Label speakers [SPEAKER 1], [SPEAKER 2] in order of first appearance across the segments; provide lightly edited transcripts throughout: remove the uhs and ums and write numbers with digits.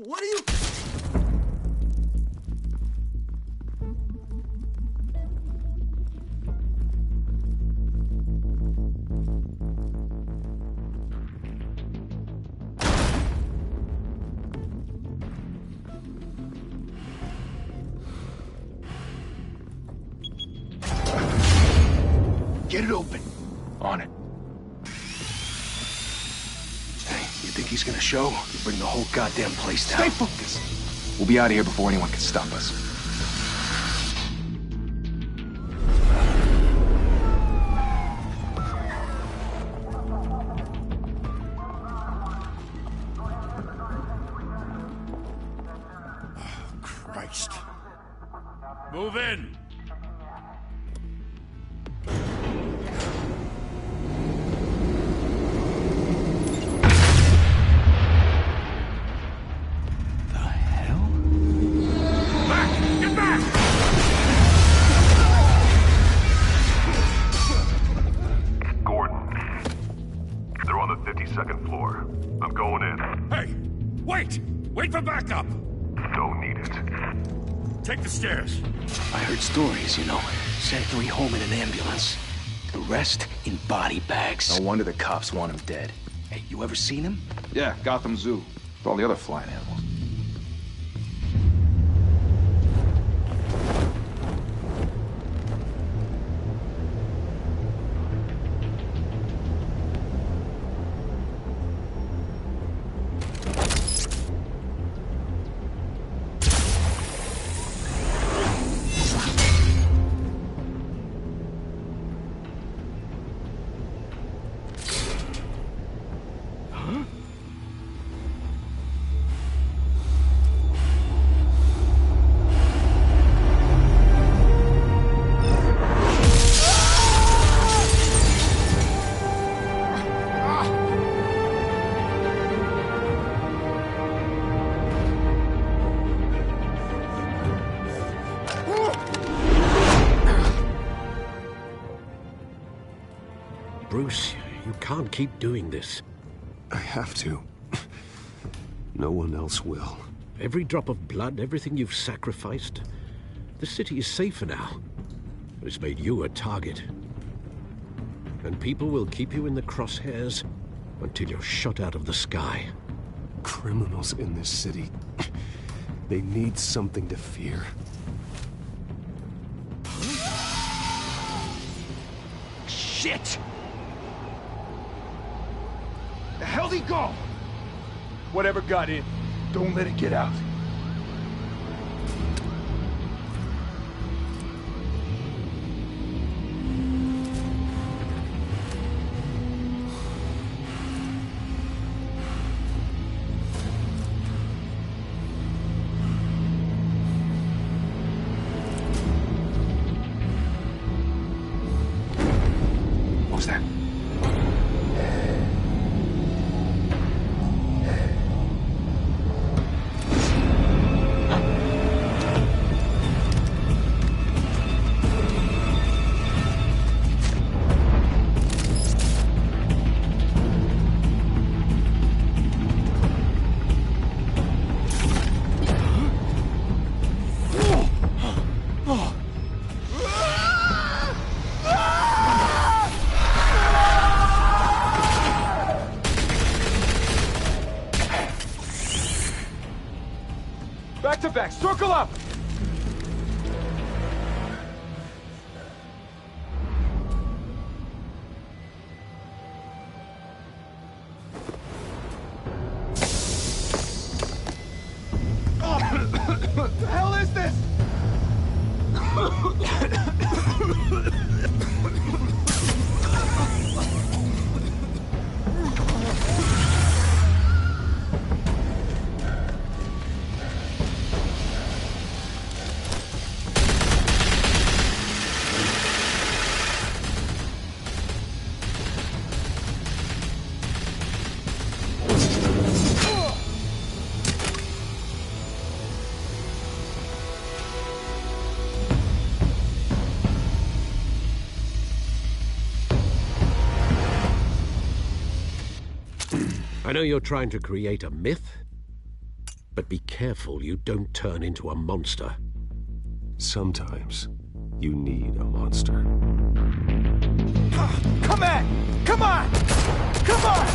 [SPEAKER 1] What are you...
[SPEAKER 2] Get it open. On it. Hey, you think he's gonna show? Bring the whole goddamn place down.
[SPEAKER 3] Stay focused. We'll be out of here before anyone can stop us.
[SPEAKER 1] Christ.
[SPEAKER 4] Move in!
[SPEAKER 5] Second floor. I'm going in.
[SPEAKER 4] Hey! Wait! Wait for backup!
[SPEAKER 5] Don't need it.
[SPEAKER 4] Take the stairs.
[SPEAKER 2] I heard stories, you know. Sent 3 home in an ambulance. The rest in body bags.
[SPEAKER 3] No wonder the cops want him dead.
[SPEAKER 2] Hey, you ever seen him?
[SPEAKER 3] Yeah, Gotham Zoo. With all the other flying animals.
[SPEAKER 6] Bruce, you can't keep doing this.
[SPEAKER 7] I have to. No one else will.
[SPEAKER 6] Every drop of blood, everything you've sacrificed. The city is safer now. It's made you a target. And people will keep you in the crosshairs until you're shot out of the sky.
[SPEAKER 7] Criminals in this city. They need something to fear.
[SPEAKER 2] Shit! The hell'd he go?
[SPEAKER 3] Whatever got in, don't let it get out.
[SPEAKER 2] What was that?
[SPEAKER 3] Back to back, circle up! What the hell is this?
[SPEAKER 6] I know you're trying to create a myth, But be careful you don't turn into a monster.
[SPEAKER 7] Sometimes you need a monster.
[SPEAKER 3] Come on! Come on! Come on!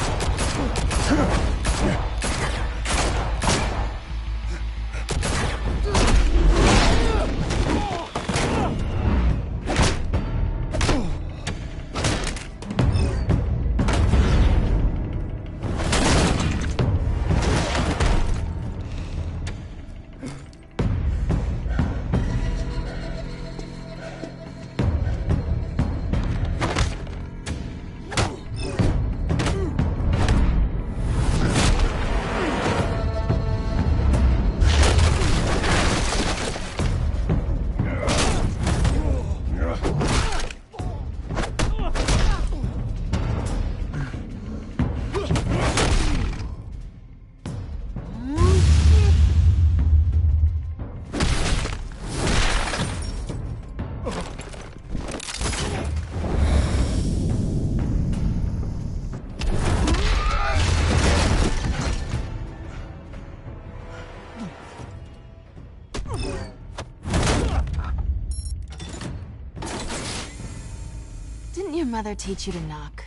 [SPEAKER 1] Didn't your mother teach you to knock?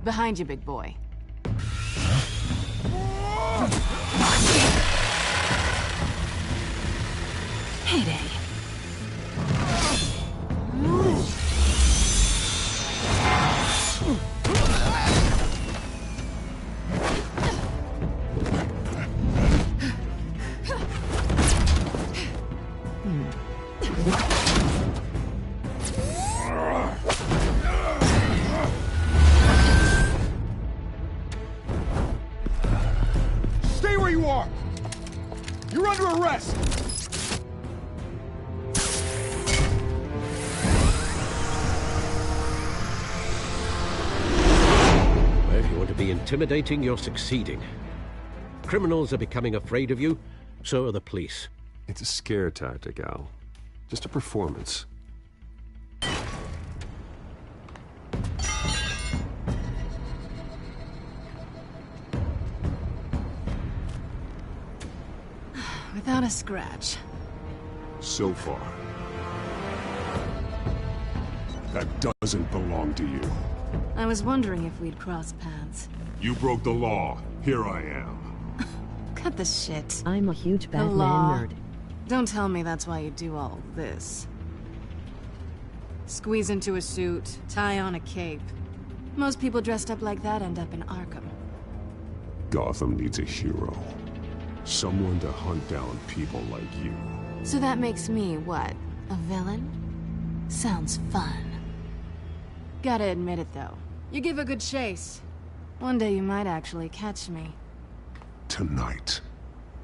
[SPEAKER 1] Behind you, big boy. Heyday.
[SPEAKER 3] Stay where you are! You're under arrest!
[SPEAKER 6] If you want to be intimidating, you're succeeding. Criminals are becoming afraid of you, so are the police.
[SPEAKER 7] It's a scare tactic, Al. Just a performance.
[SPEAKER 1] Without a scratch.
[SPEAKER 7] So far. That doesn't belong to you.
[SPEAKER 1] I was wondering if we'd cross paths.
[SPEAKER 5] You broke the law. Here I am.
[SPEAKER 1] Cut the shit.
[SPEAKER 8] I'm a huge
[SPEAKER 1] The
[SPEAKER 8] Batman
[SPEAKER 1] law.
[SPEAKER 8] nerd.
[SPEAKER 1] Don't tell me that's why you do all this. Squeeze into a suit, tie on a cape. Most people dressed up like that end up in Arkham.
[SPEAKER 7] Gotham needs a hero. Someone to hunt down people like you.
[SPEAKER 1] So that makes me, what, a villain? Sounds fun. Gotta admit it, though. You give a good chase. One day you might actually catch me.
[SPEAKER 7] Tonight.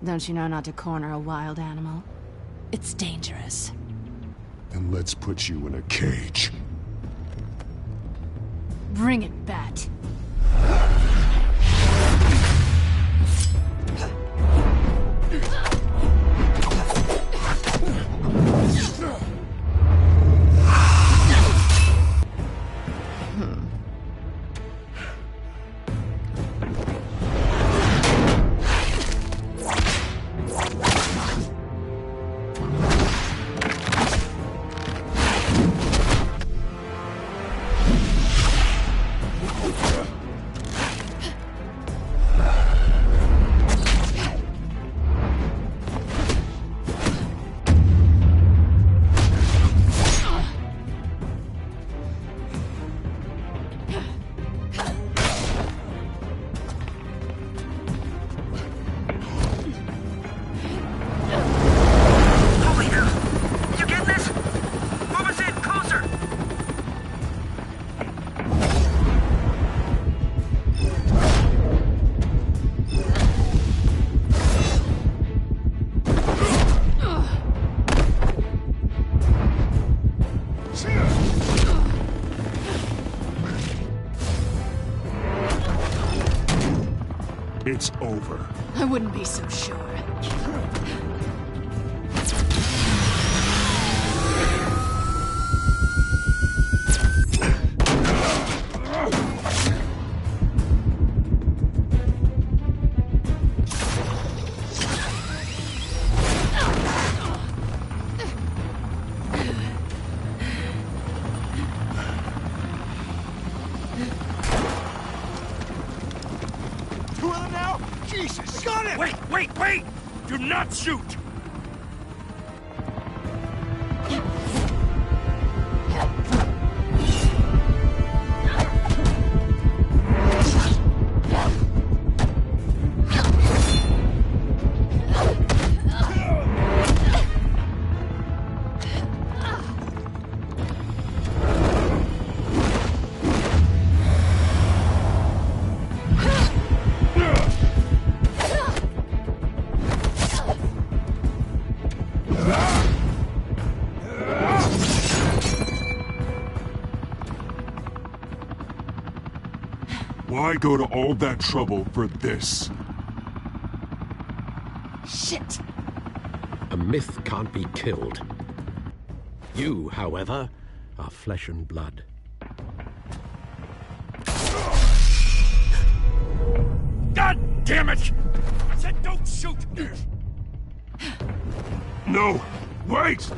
[SPEAKER 1] Don't you know not to corner a wild animal? It's dangerous.
[SPEAKER 7] Then let's put you in a cage.
[SPEAKER 1] Bring it, Bat.
[SPEAKER 7] It's over.
[SPEAKER 1] I wouldn't be so sure.
[SPEAKER 3] Jesus!
[SPEAKER 4] Got him! Wait! Do not shoot!
[SPEAKER 5] Why go to all that trouble for this?
[SPEAKER 1] Shit!
[SPEAKER 6] A myth can't be killed. You, however, are flesh and blood.
[SPEAKER 4] God damn it! I said don't shoot!
[SPEAKER 5] No! Wait!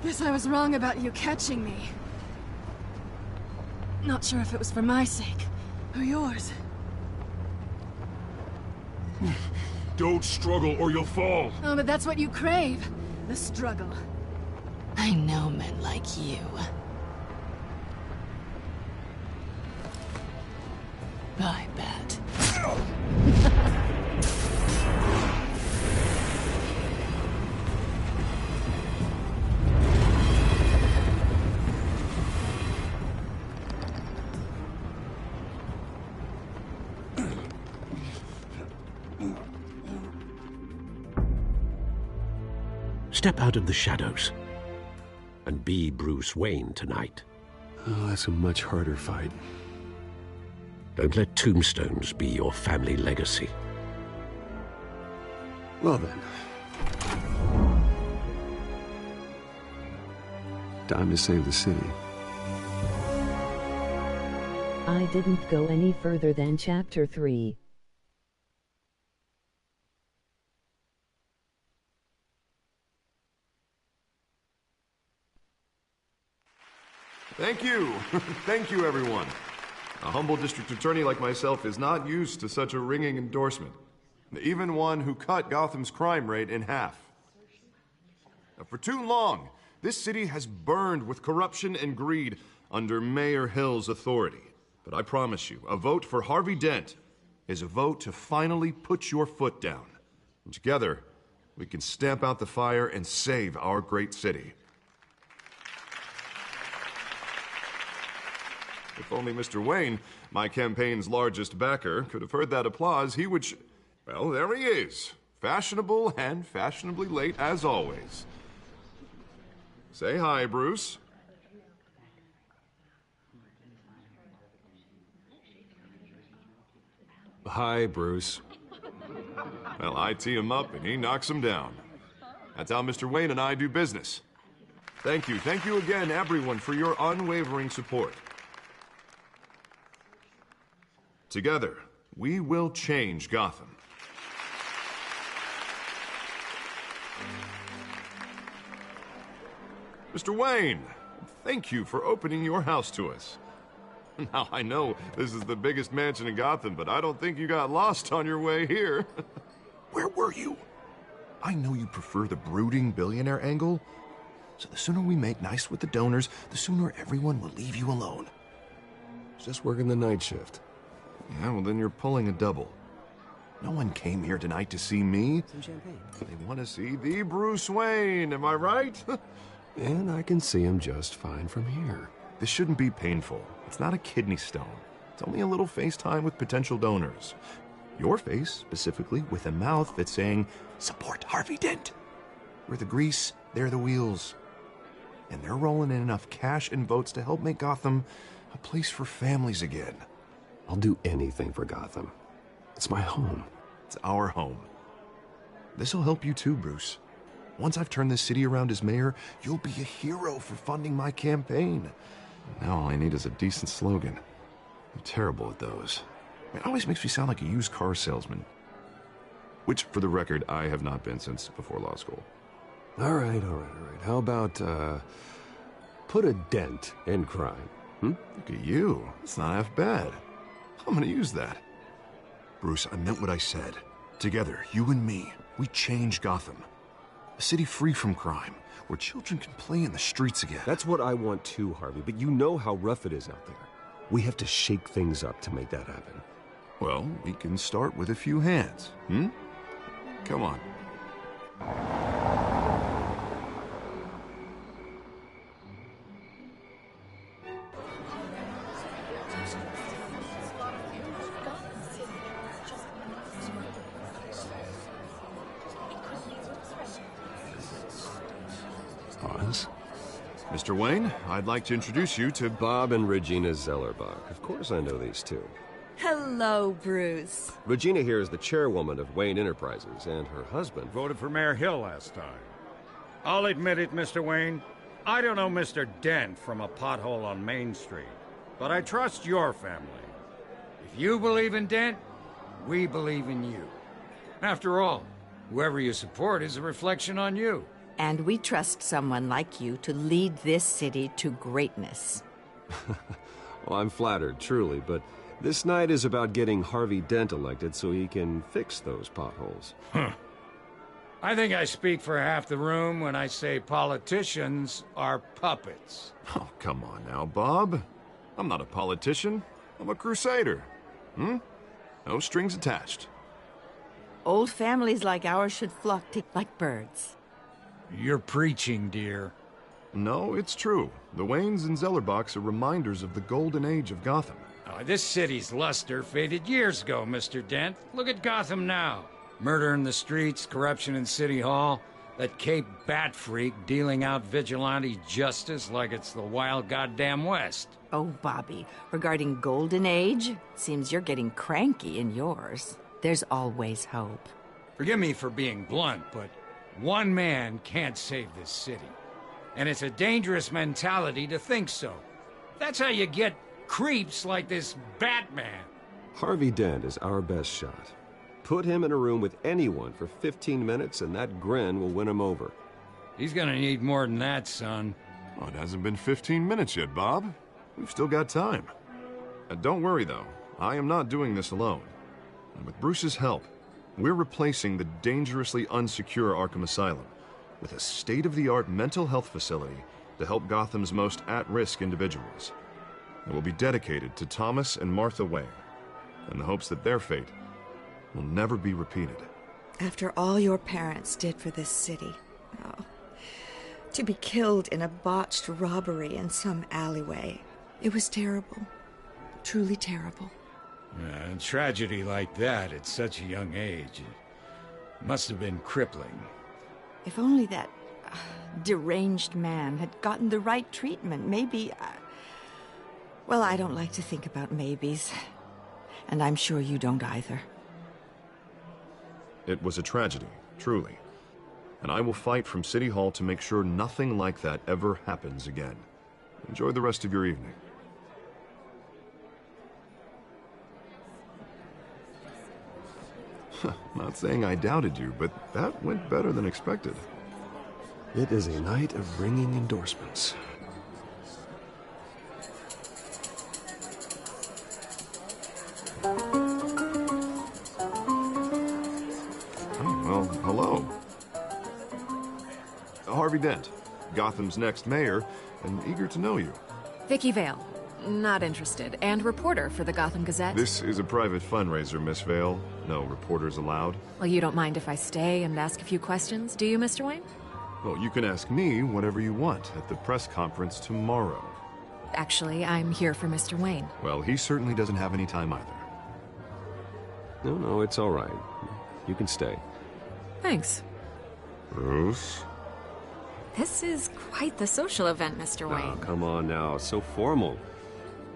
[SPEAKER 1] Guess I was wrong about you catching me. Not sure if it was for my sake, or yours.
[SPEAKER 5] Don't struggle or you'll fall.
[SPEAKER 1] Oh, but that's what you crave. The struggle. I know men like you. I bet.
[SPEAKER 6] Step out of the shadows and be Bruce Wayne tonight.
[SPEAKER 7] Oh, that's a much harder fight.
[SPEAKER 6] Don't let tombstones be your family legacy.
[SPEAKER 7] Well then. Time to save the city.
[SPEAKER 8] I didn't go any further than Chapter 3.
[SPEAKER 9] Thank you. Thank you, everyone. A humble district attorney like myself is not used to such a ringing endorsement. Even one who cut Gotham's crime rate in half. Now, for too long, this city has burned with corruption and greed under Mayor Hill's authority. But I promise you, a vote for Harvey Dent is a vote to finally put your foot down. And together, we can stamp out the fire and save our great city. If only Mr. Wayne, my campaign's largest backer, could have heard that applause, he would well, there he is. Fashionable and fashionably late as always. Say hi, Bruce.
[SPEAKER 7] Hi, Bruce.
[SPEAKER 9] Well, I tee him up and he knocks him down. That's how Mr. Wayne and I do business. Thank you. Thank you again, everyone, for your unwavering support. Together, we will change Gotham. Mr. Wayne, thank you for opening your house to us. Now, I know this is the biggest mansion in Gotham, but I don't think you got lost on your way here.
[SPEAKER 3] Where were you?
[SPEAKER 9] I know you prefer the brooding billionaire angle, So the sooner we make nice with the donors, the sooner everyone will leave you alone.
[SPEAKER 7] Just working the night shift.
[SPEAKER 9] Yeah, well then you're pulling a double. No one came here tonight to see me.
[SPEAKER 2] Some champagne.
[SPEAKER 9] They want to see the Bruce Wayne, am I right?
[SPEAKER 7] And I can see him just fine from here.
[SPEAKER 9] This shouldn't be painful. It's not a kidney stone. It's only a little FaceTime with potential donors. Your face, specifically, with a mouth that's saying, support Harvey Dent. We're the grease, they're the wheels. And they're rolling in enough cash and votes to help make Gotham a place for families again.
[SPEAKER 7] I'll do anything for Gotham. It's my home.
[SPEAKER 9] It's our home. This'll help you too, Bruce. Once I've turned this city around as mayor, you'll be a hero for funding my campaign. Now all I need is a decent slogan. I'm terrible at those. It always makes me sound like a used car salesman. Which, for the record, I have not been since before law school.
[SPEAKER 7] All right. How about, put a dent in crime?
[SPEAKER 9] Look at you. It's not half bad. I'm gonna use that. Bruce, I meant what I said. Together, you and me, we change Gotham. A city free from crime, where children can play in the streets again.
[SPEAKER 7] That's what I want too, Harvey, but you know how rough it is out there. We have to shake things up to make that happen.
[SPEAKER 9] Well, we can start with a few hands, Come on.
[SPEAKER 7] Oz?
[SPEAKER 9] Mr. Wayne, I'd like to introduce you to
[SPEAKER 7] Bob and Regina Zellerbach. Of course I know these two.
[SPEAKER 10] Hello, Bruce.
[SPEAKER 7] Regina here is the chairwoman of Wayne Enterprises, and her husband...
[SPEAKER 4] Voted for Mayor Hill last time. I'll admit it, Mr. Wayne. I don't know Mr. Dent from a pothole on Main Street, but I trust your family. If you believe in Dent, we believe in you. After all, whoever you support is a reflection on you.
[SPEAKER 10] And we trust someone like you to lead this city to greatness.
[SPEAKER 7] Well, I'm flattered, truly, but this night is about getting Harvey Dent elected so he can fix those potholes.
[SPEAKER 4] I think I speak for half the room when I say politicians are puppets.
[SPEAKER 9] Oh, come on now, Bob. I'm not a politician. I'm a crusader. No strings attached.
[SPEAKER 10] Old families like ours should flock to like birds.
[SPEAKER 4] You're preaching, dear.
[SPEAKER 9] No, it's true. The Waynes and Zellerbachs are reminders of the golden age of Gotham.
[SPEAKER 4] Oh, this city's luster faded years ago, Mr. Dent. Look at Gotham now. Murder in the streets, corruption in City Hall, that Cape Bat freak dealing out vigilante justice like it's the wild goddamn West.
[SPEAKER 10] Oh, Bobby, regarding Golden Age, seems you're getting cranky in yours. There's always hope.
[SPEAKER 4] Forgive me for being blunt, but one man can't save this city. And it's a dangerous mentality to think so. That's how you get creeps like this Batman.
[SPEAKER 7] Harvey Dent is our best shot. Put him in a room with anyone for 15 minutes and that grin will win him over.
[SPEAKER 4] He's gonna need more than that, son.
[SPEAKER 9] Oh, it hasn't been 15 minutes yet, Bob. We've still got time. Don't worry, though. I am not doing this alone. And with Bruce's help, we're replacing the dangerously unsecure Arkham Asylum with a state-of-the-art mental health facility to help Gotham's most at-risk individuals. It will be dedicated to Thomas and Martha Wayne, in the hopes that their fate will never be repeated.
[SPEAKER 11] After all your parents did for this city, to be killed in a botched robbery in some alleyway, it was terrible. Truly terrible.
[SPEAKER 4] A tragedy like that at such a young age, it must have been crippling.
[SPEAKER 10] If only that deranged man had gotten the right treatment, maybe... Well, I don't like to think about maybes. And I'm sure you don't either.
[SPEAKER 9] It was a tragedy, truly. And I will fight from City Hall to make sure nothing like that ever happens again. Enjoy the rest of your evening. Not saying I doubted you, but that went better than expected.
[SPEAKER 7] It is a night of ringing endorsements.
[SPEAKER 9] Oh, well, hello. Harvey Dent. Gotham's next mayor, and eager to know you.
[SPEAKER 12] Vicky Vale. Not interested. And reporter for the Gotham Gazette. This
[SPEAKER 9] is a private fundraiser, Miss Vale. No reporters allowed.
[SPEAKER 12] Well, you don't mind if I stay and ask a few questions, do you, Mr. Wayne?
[SPEAKER 9] Well, you can ask me whatever you want at the press conference tomorrow.
[SPEAKER 12] Actually, I'm here for Mr. Wayne.
[SPEAKER 9] Well, he certainly doesn't have any time either.
[SPEAKER 7] No, it's all right. You can stay.
[SPEAKER 12] Thanks.
[SPEAKER 9] Bruce?
[SPEAKER 12] This is quite the social event, Mr. Wayne.
[SPEAKER 7] Oh, come on now. It's so formal.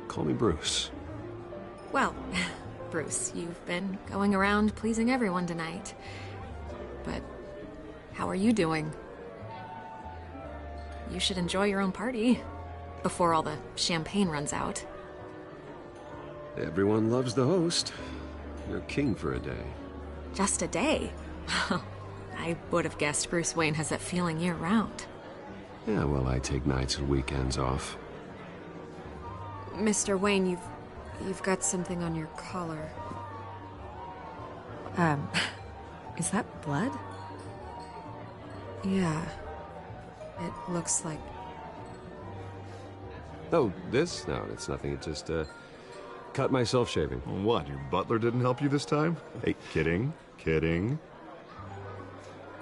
[SPEAKER 7] Call me Bruce.
[SPEAKER 12] Well, Bruce, you've been going around pleasing everyone tonight. But how are you doing? You should enjoy your own party before all the champagne runs out.
[SPEAKER 7] Everyone loves the host. You're king for a day.
[SPEAKER 12] Just a day? I would have guessed Bruce Wayne has that feeling year-round.
[SPEAKER 7] Yeah, well, I take nights and weekends off.
[SPEAKER 12] Mr. Wayne, you've got something on your collar. Is that blood? Yeah. It looks like...
[SPEAKER 7] Oh, this? No, it's nothing. It just, cut myself shaving.
[SPEAKER 9] What, your butler didn't help you this time? Hey, kidding.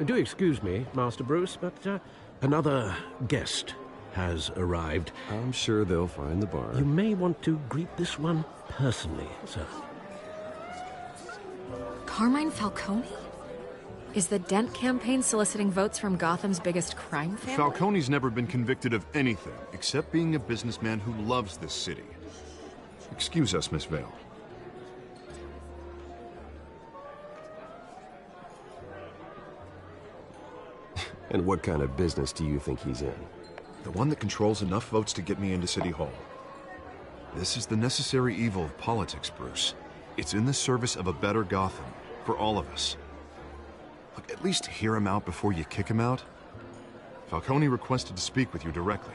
[SPEAKER 6] Do excuse me, Master Bruce, but another guest has arrived.
[SPEAKER 7] I'm sure they'll find the bar.
[SPEAKER 6] You may want to greet this one personally, sir.
[SPEAKER 12] Carmine Falcone? Is the Dent campaign soliciting votes from Gotham's biggest crime family?
[SPEAKER 9] Falcone's never been convicted of anything, except being a businessman who loves this city. Excuse us, Miss Vale.
[SPEAKER 7] And what kind of business do you think he's in?
[SPEAKER 9] The one that controls enough votes to get me into City Hall. This is the necessary evil of politics, Bruce. It's in the service of a better Gotham, for all of us. Look, at least hear him out before you kick him out. Falcone requested to speak with you directly.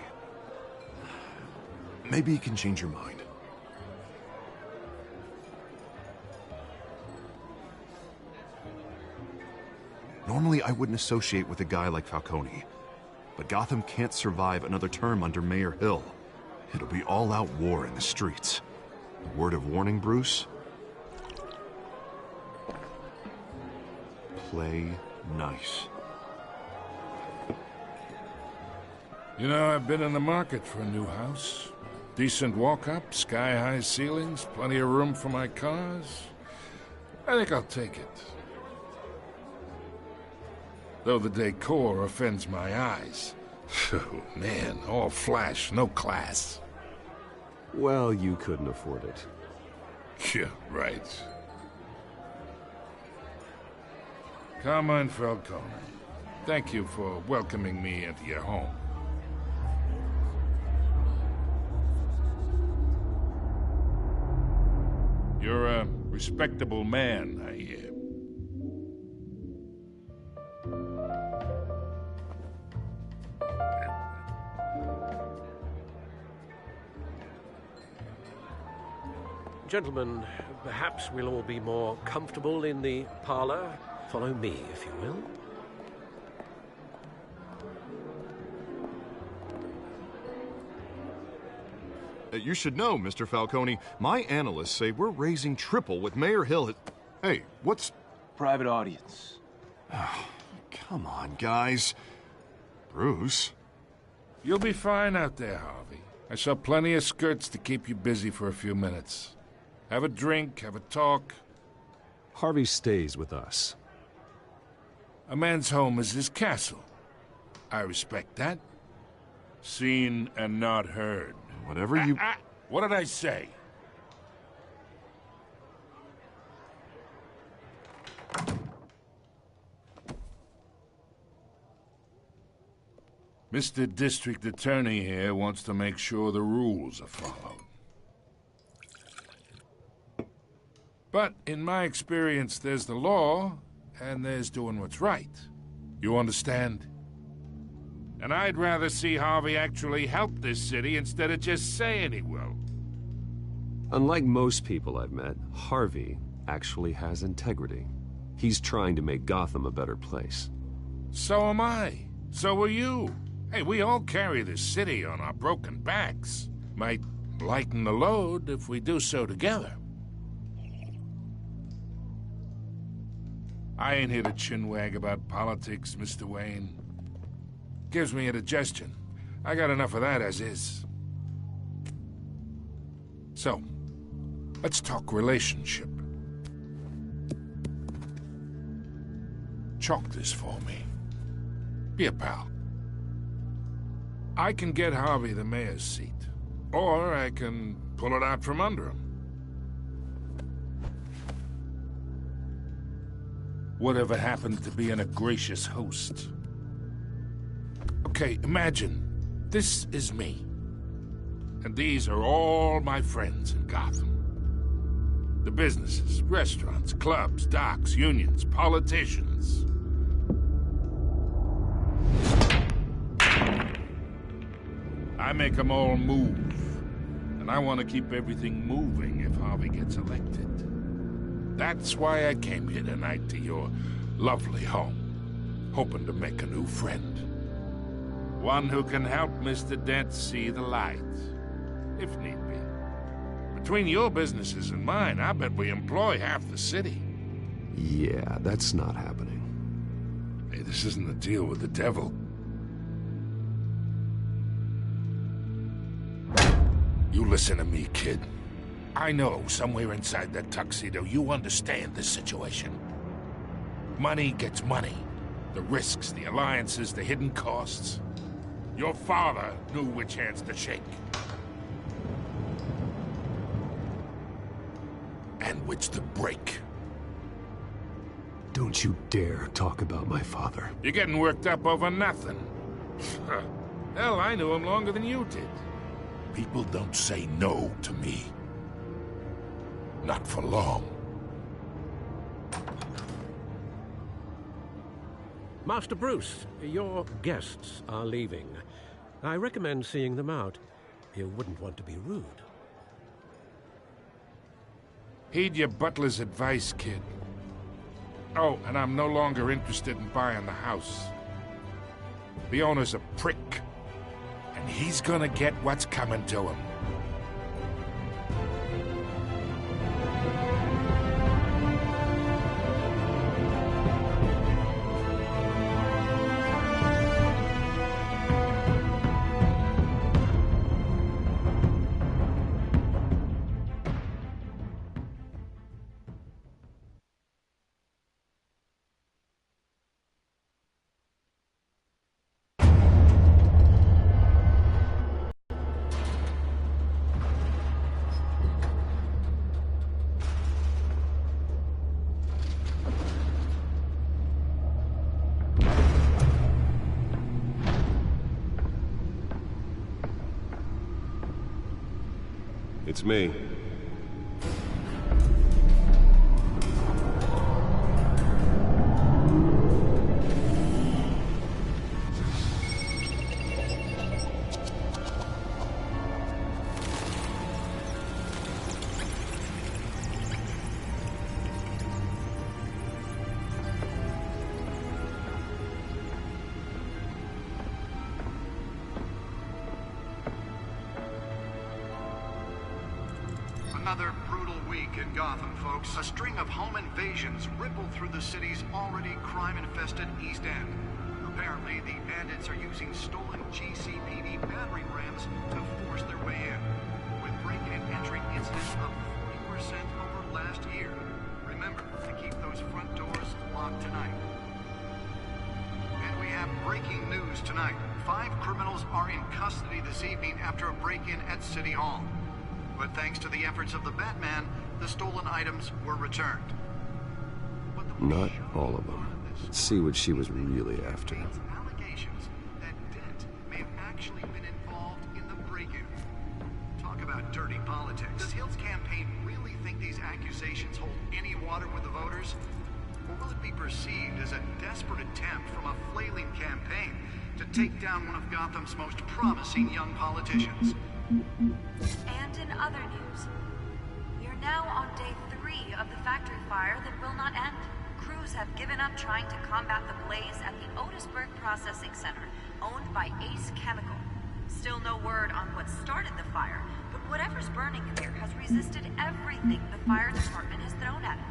[SPEAKER 9] Maybe he can change your mind. Normally, I wouldn't associate with a guy like Falcone. But Gotham can't survive another term under Mayor Hill. It'll be all-out war in the streets. A word of warning, Bruce? Play nice.
[SPEAKER 13] You know, I've been in the market for a new house. Decent walk-up, sky-high ceilings, plenty of room for my cars. I think I'll take it. Though the decor offends my eyes. Oh, man, all flash, no class.
[SPEAKER 7] Well, you couldn't afford it.
[SPEAKER 13] Yeah, right. Carmine Falcone, thank you for welcoming me into your home. You're a respectable man, I hear.
[SPEAKER 6] Gentlemen, perhaps we'll all be more comfortable in the parlor. Follow me, if you will.
[SPEAKER 9] You should know, Mr. Falcone, my analysts say we're raising triple with Mayor Hill. Hey, what's...
[SPEAKER 2] Private audience.
[SPEAKER 9] Oh, come on, guys. Bruce?
[SPEAKER 13] You'll be fine out there, Harvey. I saw plenty of skirts to keep you busy for a few minutes. Have a drink, have a talk.
[SPEAKER 7] Harvey stays with us.
[SPEAKER 13] A man's home is his castle. I respect that. Seen and not heard.
[SPEAKER 9] Whatever you...
[SPEAKER 13] What did I say? Mr. District Attorney here wants to make sure the rules are followed. But in my experience, there's the law, and there's doing what's right. You understand? And I'd rather see Harvey actually help this city instead of just saying he will.
[SPEAKER 7] Unlike most people I've met, Harvey actually has integrity. He's trying to make Gotham a better place.
[SPEAKER 13] So am I. So are you. Hey, we all carry this city on our broken backs. Might lighten the load if we do so together. I ain't here to chinwag about politics, Mr. Wayne. Gives me indigestion. I got enough of that as is. So, let's talk relationship. Chalk this for me. Be a pal. I can get Harvey the mayor's seat, or I can pull it out from under him. Whatever happened to being a gracious host? Okay, imagine this is me. And these are all my friends in Gotham. The businesses, restaurants, clubs, docks, unions, politicians. I make them all move. And I want to keep everything moving if Harvey gets elected. That's why I came here tonight to your lovely home, hoping to make a new friend. One who can help Mr. Dent see the light, if need be. Between your businesses and mine, I bet we employ half the city.
[SPEAKER 7] Yeah, that's not happening.
[SPEAKER 13] Hey, this isn't a deal with the devil. You listen to me, kid. I know somewhere inside that tuxedo you understand this situation. Money gets money. The risks, the alliances, the hidden costs. Your father knew which hands to shake. And which to break.
[SPEAKER 7] Don't you dare talk about my father.
[SPEAKER 13] You're getting worked up over nothing. Hell, I knew him longer than you did. People don't say no to me. Not for long.
[SPEAKER 6] Master Bruce, your guests are leaving. I recommend seeing them out. You wouldn't want to be rude.
[SPEAKER 13] Heed your butler's advice, kid. Oh, and I'm no longer interested in buying the house. The owner's a prick. And he's gonna get what's coming to him.
[SPEAKER 7] It's me.
[SPEAKER 14] Another brutal week in Gotham, folks. A string of home invasions rippled through the city's already crime-infested East End. Apparently, the bandits are using stolen GCPD battering rams to force their way in, with break-in and entry incidents up 40% over last year. Remember to keep those front doors locked tonight. And we have breaking news tonight. 5 criminals are in custody this evening after a break-in at City Hall. But thanks to the efforts of the Batman, the stolen items were returned.
[SPEAKER 7] Not all of them. Let's see what she was really after.
[SPEAKER 14] Allegations that Dent may have actually been involved in the break-in. Talk about dirty politics. Does Hill's campaign really think these accusations hold any water with the voters? Or will it be perceived as a desperate attempt from a flailing campaign to take down one of Gotham's most promising young politicians?
[SPEAKER 15] And in other news, we are now on day 3 of the factory fire that will not end. crews have given up trying to combat the blaze at the Otisburg Processing Center, owned by Ace Chemical. Still no word on what started the fire, but whatever's burning there has resisted everything the fire department has thrown at it.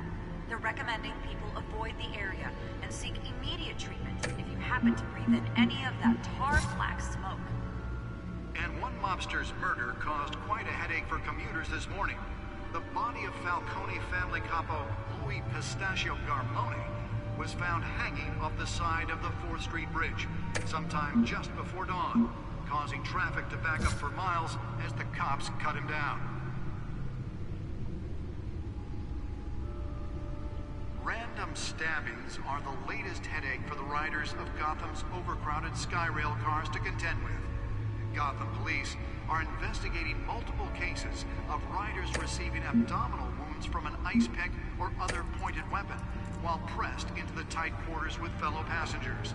[SPEAKER 15] They're recommending people avoid the area and seek immediate treatment if you happen to breathe in any of that tar black smoke.
[SPEAKER 14] And one mobster's murder caused quite a headache for commuters this morning. The body of Falcone family capo Louis Pistachio Garmone was found hanging off the side of the 4th Street Bridge sometime just before dawn, causing traffic to back up for miles as the cops cut him down. Random stabbings are the latest headache for the riders of Gotham's overcrowded Skyrail cars to contend with. Gotham police are investigating multiple cases of riders receiving abdominal wounds from an ice pick or other pointed weapon while pressed into the tight quarters with fellow passengers.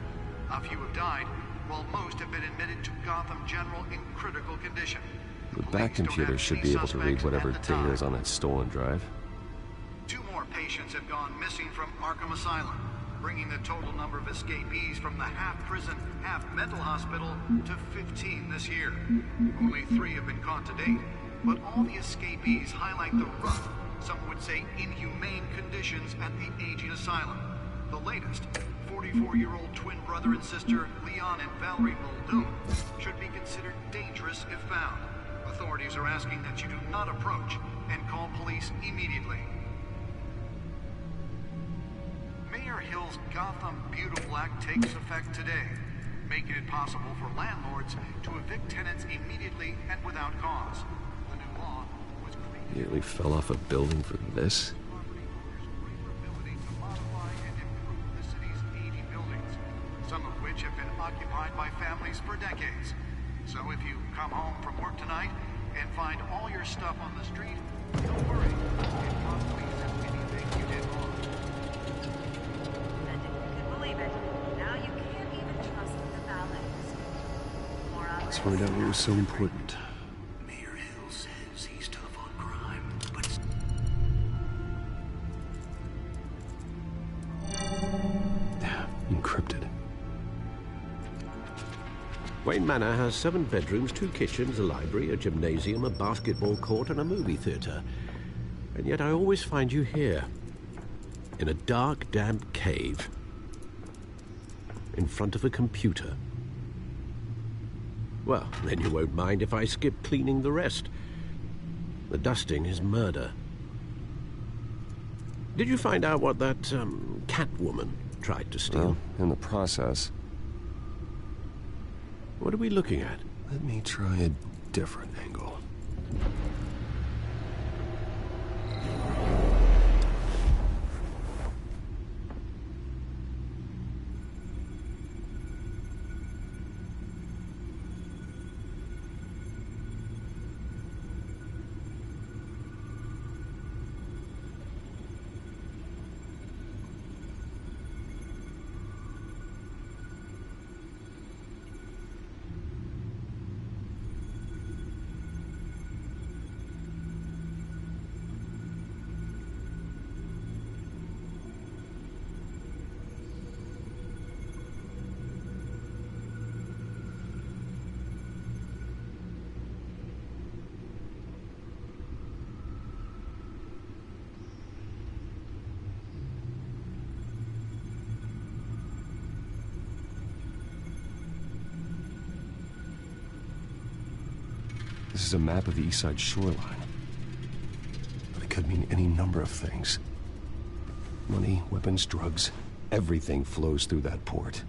[SPEAKER 14] A few have died, while most have been admitted to Gotham General in critical condition.
[SPEAKER 7] The back computer should be able to read whatever data is on that stolen drive.
[SPEAKER 14] 2 more patients have gone missing from Arkham Asylum, bringing the total number of escapees from the half-prison, half-mental hospital to 15 this year. Only 3 have been caught to date, but all the escapees highlight the rough, some would say inhumane conditions at the aging asylum. The latest, 44-year-old twin brother and sister Leon and Valerie Muldoon, should be considered dangerous if found. Authorities are asking that you do not approach and call police immediately. Mayor Hill's Gotham Beautiful Act takes effect today, making it possible for landlords to evict tenants immediately and without cause. The new law was created...
[SPEAKER 7] Nearly fell off a building for this?
[SPEAKER 14] Some of which have been occupied by families for decades. So if you come home from work tonight and find all your stuff on the street, don't worry. It probably isn't anything you did wrong.
[SPEAKER 15] And if you can believe it, now you can't even trust the valets. More on
[SPEAKER 7] Let's find out what was so important.
[SPEAKER 2] Mayor Hill says he's tough on crime, but...
[SPEAKER 7] Encrypted.
[SPEAKER 6] Wayne Manor has 7 bedrooms, 2 kitchens, a library, a gymnasium, a basketball court, and a movie theater. And yet I always find you here, in a dark, damp cave, in front of a computer. Well, then you won't mind if I skip cleaning the rest. The dusting is murder. Did you find out what that, Catwoman tried to steal?
[SPEAKER 7] Well, in the process.
[SPEAKER 6] What are we looking at?
[SPEAKER 7] Let me try a different angle. This is a map of the East Side shoreline. But it could mean any number of things. Money, weapons, drugs, everything flows through that port.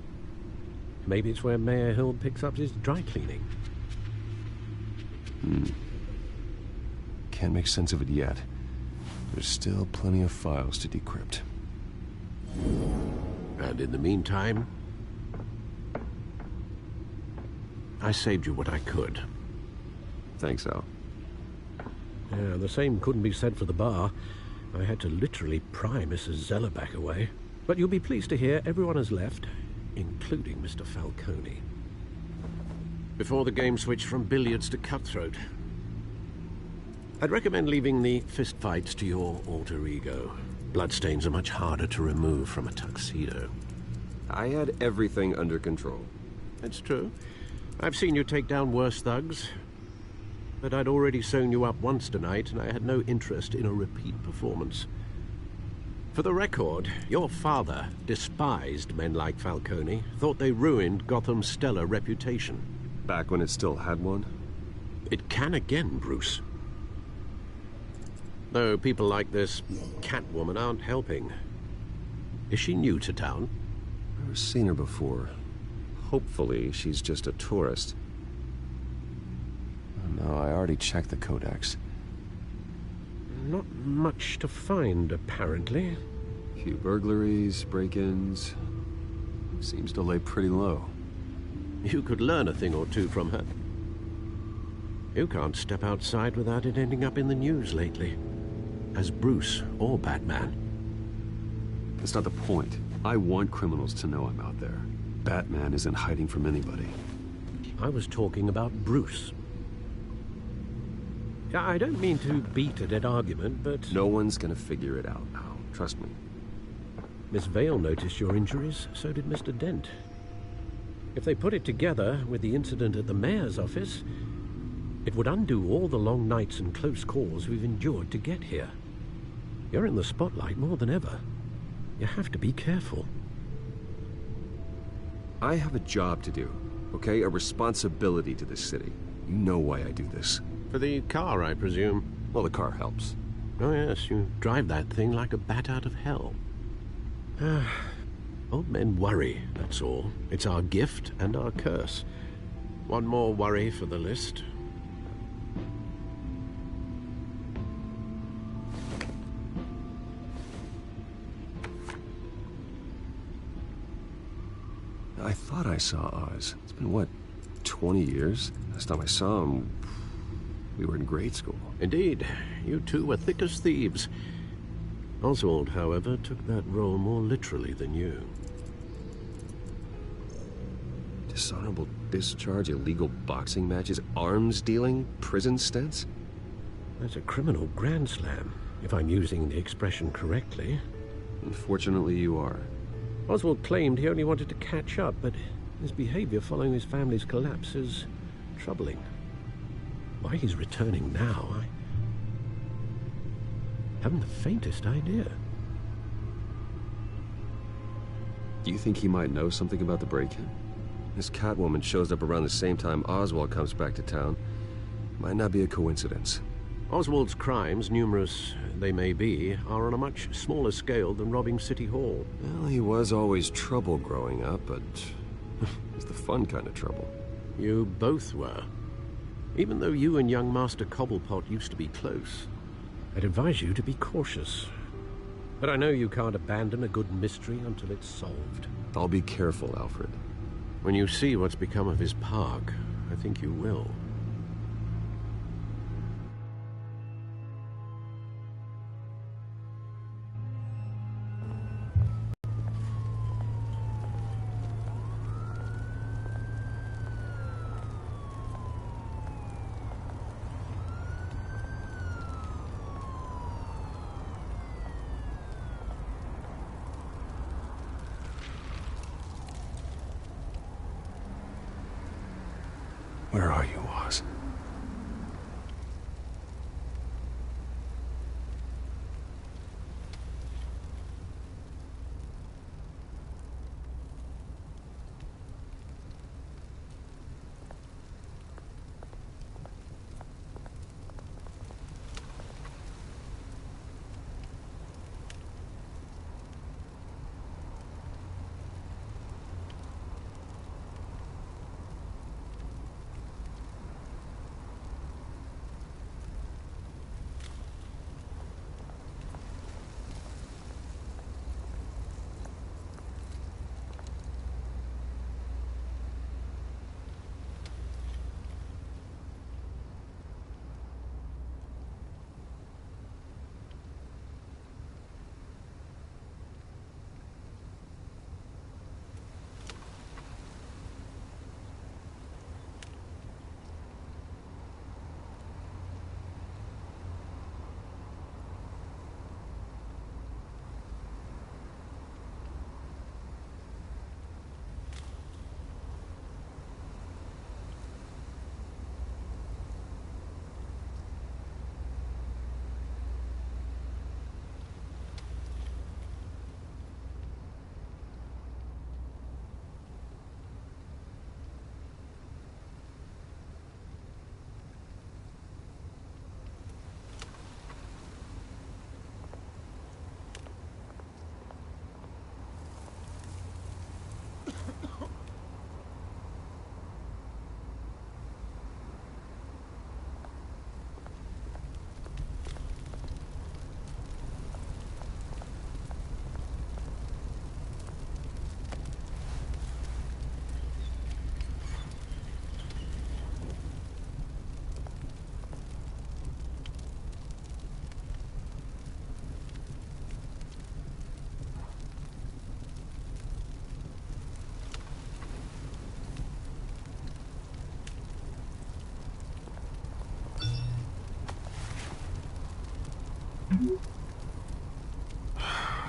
[SPEAKER 6] Maybe it's where Mayor Hill picks up his dry cleaning.
[SPEAKER 7] Can't make sense of it yet. There's still plenty of files to decrypt.
[SPEAKER 6] And in the meantime, I saved you what I could.
[SPEAKER 7] Thanks, Al.
[SPEAKER 6] Yeah, the same couldn't be said for the bar. I had to literally pry Mrs. Zellerback away. But you'll be pleased to hear everyone has left, including Mr. Falcone. Before the game switched from billiards to cutthroat. I'd recommend leaving the fistfights to your alter ego. Bloodstains are much harder to remove from a tuxedo.
[SPEAKER 7] I had everything under control.
[SPEAKER 6] That's true. I've seen you take down worse thugs. But I'd already sewn you up once tonight, and I had no interest in a repeat performance. For the record, your father despised men like Falcone, thought they ruined Gotham's stellar reputation.
[SPEAKER 7] Back when it still had one?
[SPEAKER 6] It can again, Bruce. Though people like this Catwoman aren't helping. Is she new to town?
[SPEAKER 7] I've never seen her before. Hopefully, she's just a tourist. Oh, no, I already checked the codex.
[SPEAKER 6] Not much to find, apparently.
[SPEAKER 7] Few burglaries, break-ins. Seems to lay pretty low.
[SPEAKER 6] You could learn a thing or two from her. You can't step outside without it ending up in the news lately. As Bruce or Batman.
[SPEAKER 7] That's not the point. I want criminals to know I'm out there. Batman isn't hiding from anybody.
[SPEAKER 6] I was talking about Bruce. I don't mean to beat a dead argument, but...
[SPEAKER 7] No one's gonna figure it out now. Trust me.
[SPEAKER 6] Miss Vale noticed your injuries, so did Mr. Dent. If they put it together with the incident at the mayor's office, it would undo all the long nights and close calls we've endured to get here. You're in the spotlight more than ever. You have to be careful.
[SPEAKER 7] I have a job to do, okay? A responsibility to this city. You know why I do this.
[SPEAKER 6] For the car, I presume?
[SPEAKER 7] Well, the car helps.
[SPEAKER 6] Oh yes, you drive that thing like a bat out of hell. Old men worry, that's all. It's our gift and our curse. One more worry for the list.
[SPEAKER 7] I thought I saw Oz. It's been, what, 20 years? Last time I saw him, we were in grade school.
[SPEAKER 6] Indeed. You two were thick as thieves. Oswald, however, took that role more literally than you.
[SPEAKER 7] Dishonorable discharge, illegal boxing matches, arms dealing, prison stints?
[SPEAKER 6] That's a criminal grand slam, if I'm using the expression correctly.
[SPEAKER 7] Unfortunately, you are.
[SPEAKER 6] Oswald claimed he only wanted to catch up, but his behavior following his family's collapse is troubling. Why he's returning now, I haven't the faintest idea.
[SPEAKER 7] Do you think he might know something about the break-in? This Catwoman shows up around the same time Oswald comes back to town. Might not be a coincidence.
[SPEAKER 6] Oswald's crimes, numerous they may be, are on a much smaller scale than robbing City Hall.
[SPEAKER 7] Well, he was always trouble growing up, but it's the fun kind of trouble.
[SPEAKER 6] You both were. Even though you and young Master Cobblepot used to be close, I'd advise you to be cautious. But I know you can't abandon a good mystery until it's solved.
[SPEAKER 7] I'll be careful, Alfred.
[SPEAKER 6] When you see what's become of his park, I think you will.
[SPEAKER 7] Where are you, Oz?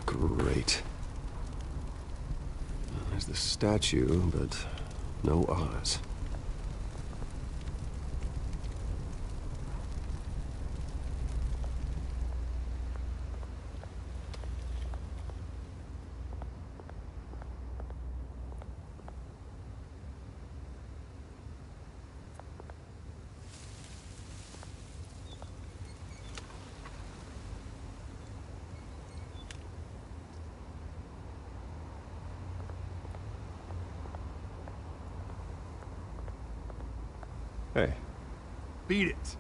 [SPEAKER 7] Great. There's the statue, but no Oz. Hey.
[SPEAKER 3] Beat it.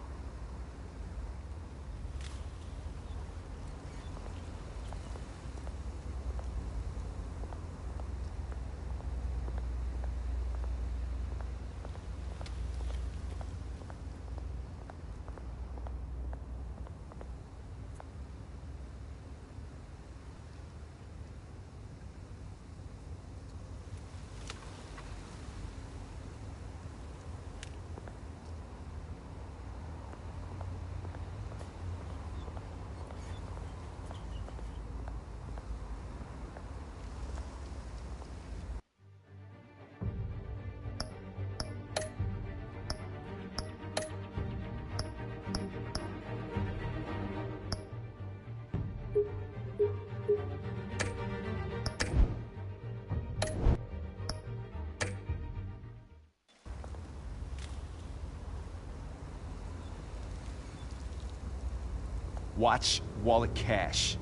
[SPEAKER 2] Watch wallet cash.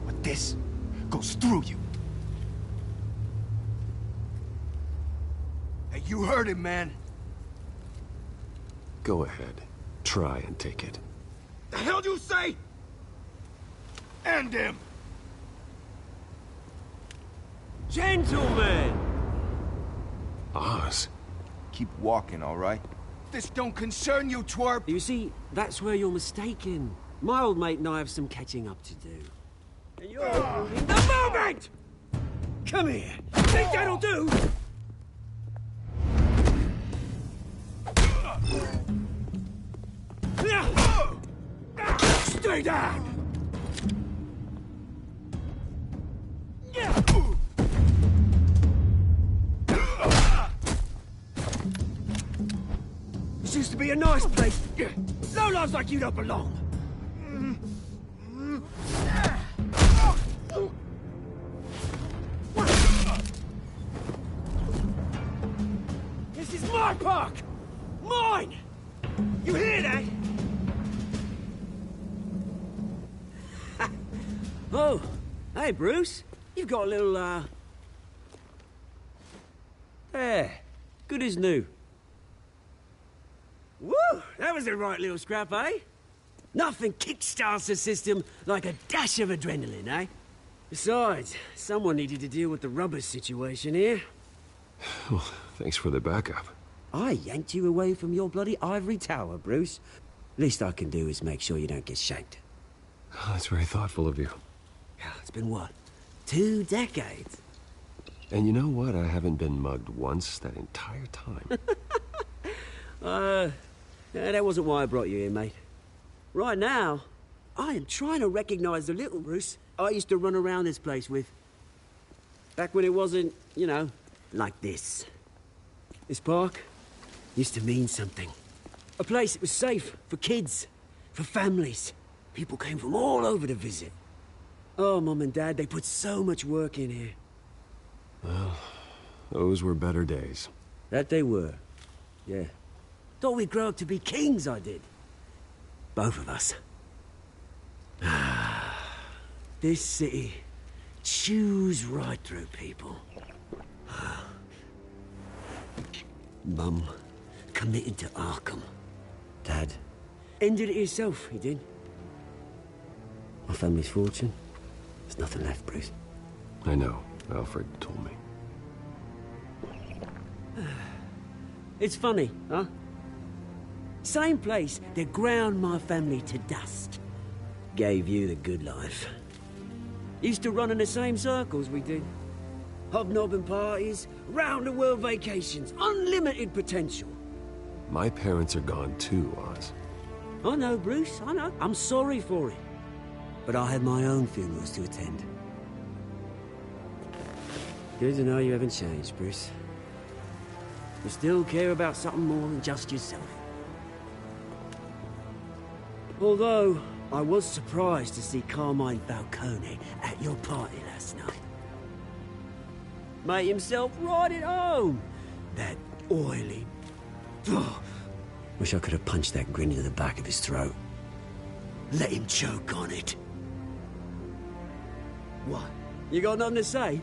[SPEAKER 2] But this goes through you.
[SPEAKER 3] Hey, you heard him, man.
[SPEAKER 7] Go ahead. Try and take it.
[SPEAKER 3] The hell do you say? End him!
[SPEAKER 16] Gentlemen!
[SPEAKER 7] Oz.
[SPEAKER 3] Keep walking, all right? This don't concern you, twerp!
[SPEAKER 16] You see, that's where you're mistaken. My old mate and I have some catching up to do. And you're ruining the moment! Come here. Think that'll do? Stay down! This used to be a nice place. No lives like you don't belong. This is my park! Mine! You hear that? Oh, hey, Bruce. You've got a little, There. Good as new. Woo! That was a right little scrap, eh? Nothing kickstarts the system like a dash of adrenaline, eh? Besides, someone needed to deal with the rubber situation here.
[SPEAKER 7] Well, thanks for the backup.
[SPEAKER 16] I yanked you away from your bloody ivory tower, Bruce. Least I can do is make sure you don't get shanked.
[SPEAKER 7] Oh, that's very thoughtful of you.
[SPEAKER 16] It's been what? 2 decades?
[SPEAKER 7] And you know what? I haven't been mugged once that entire time.
[SPEAKER 16] Yeah, that wasn't why I brought you here, mate. Right now, I am trying to recognize the little Bruce I used to run around this place with. Back when it wasn't, you know, like this. This park used to mean something. A place that was safe for kids, for families. People came from all over to visit. Oh, Mum and Dad, they put so much work in here.
[SPEAKER 7] Well, those were better days.
[SPEAKER 16] That they were. Yeah. Thought we'd grow up to be kings, I did. Both of us. This city chews right through people. Mum committed to Arkham. Dad ended it himself, he did. My family's fortune, there's nothing left, Bruce.
[SPEAKER 7] I know. Alfred told me.
[SPEAKER 16] It's funny, huh? Same place that ground my family to dust. Gave you the good life. Used to run in the same circles we did. Hobnobbing parties, round-the-world vacations, unlimited potential.
[SPEAKER 7] My parents are gone too, Oz.
[SPEAKER 16] I know, Bruce, I know. I'm sorry for it. But I had my own funerals to attend. Good to know you haven't changed, Bruce. You still care about something more than just yourself. Although, I was surprised to see Carmine Falcone at your party last night. Made himself right at home. That oily... Oh, wish I could have punched that grin into the back of his throat. Let him choke on it. What? You got nothing to say?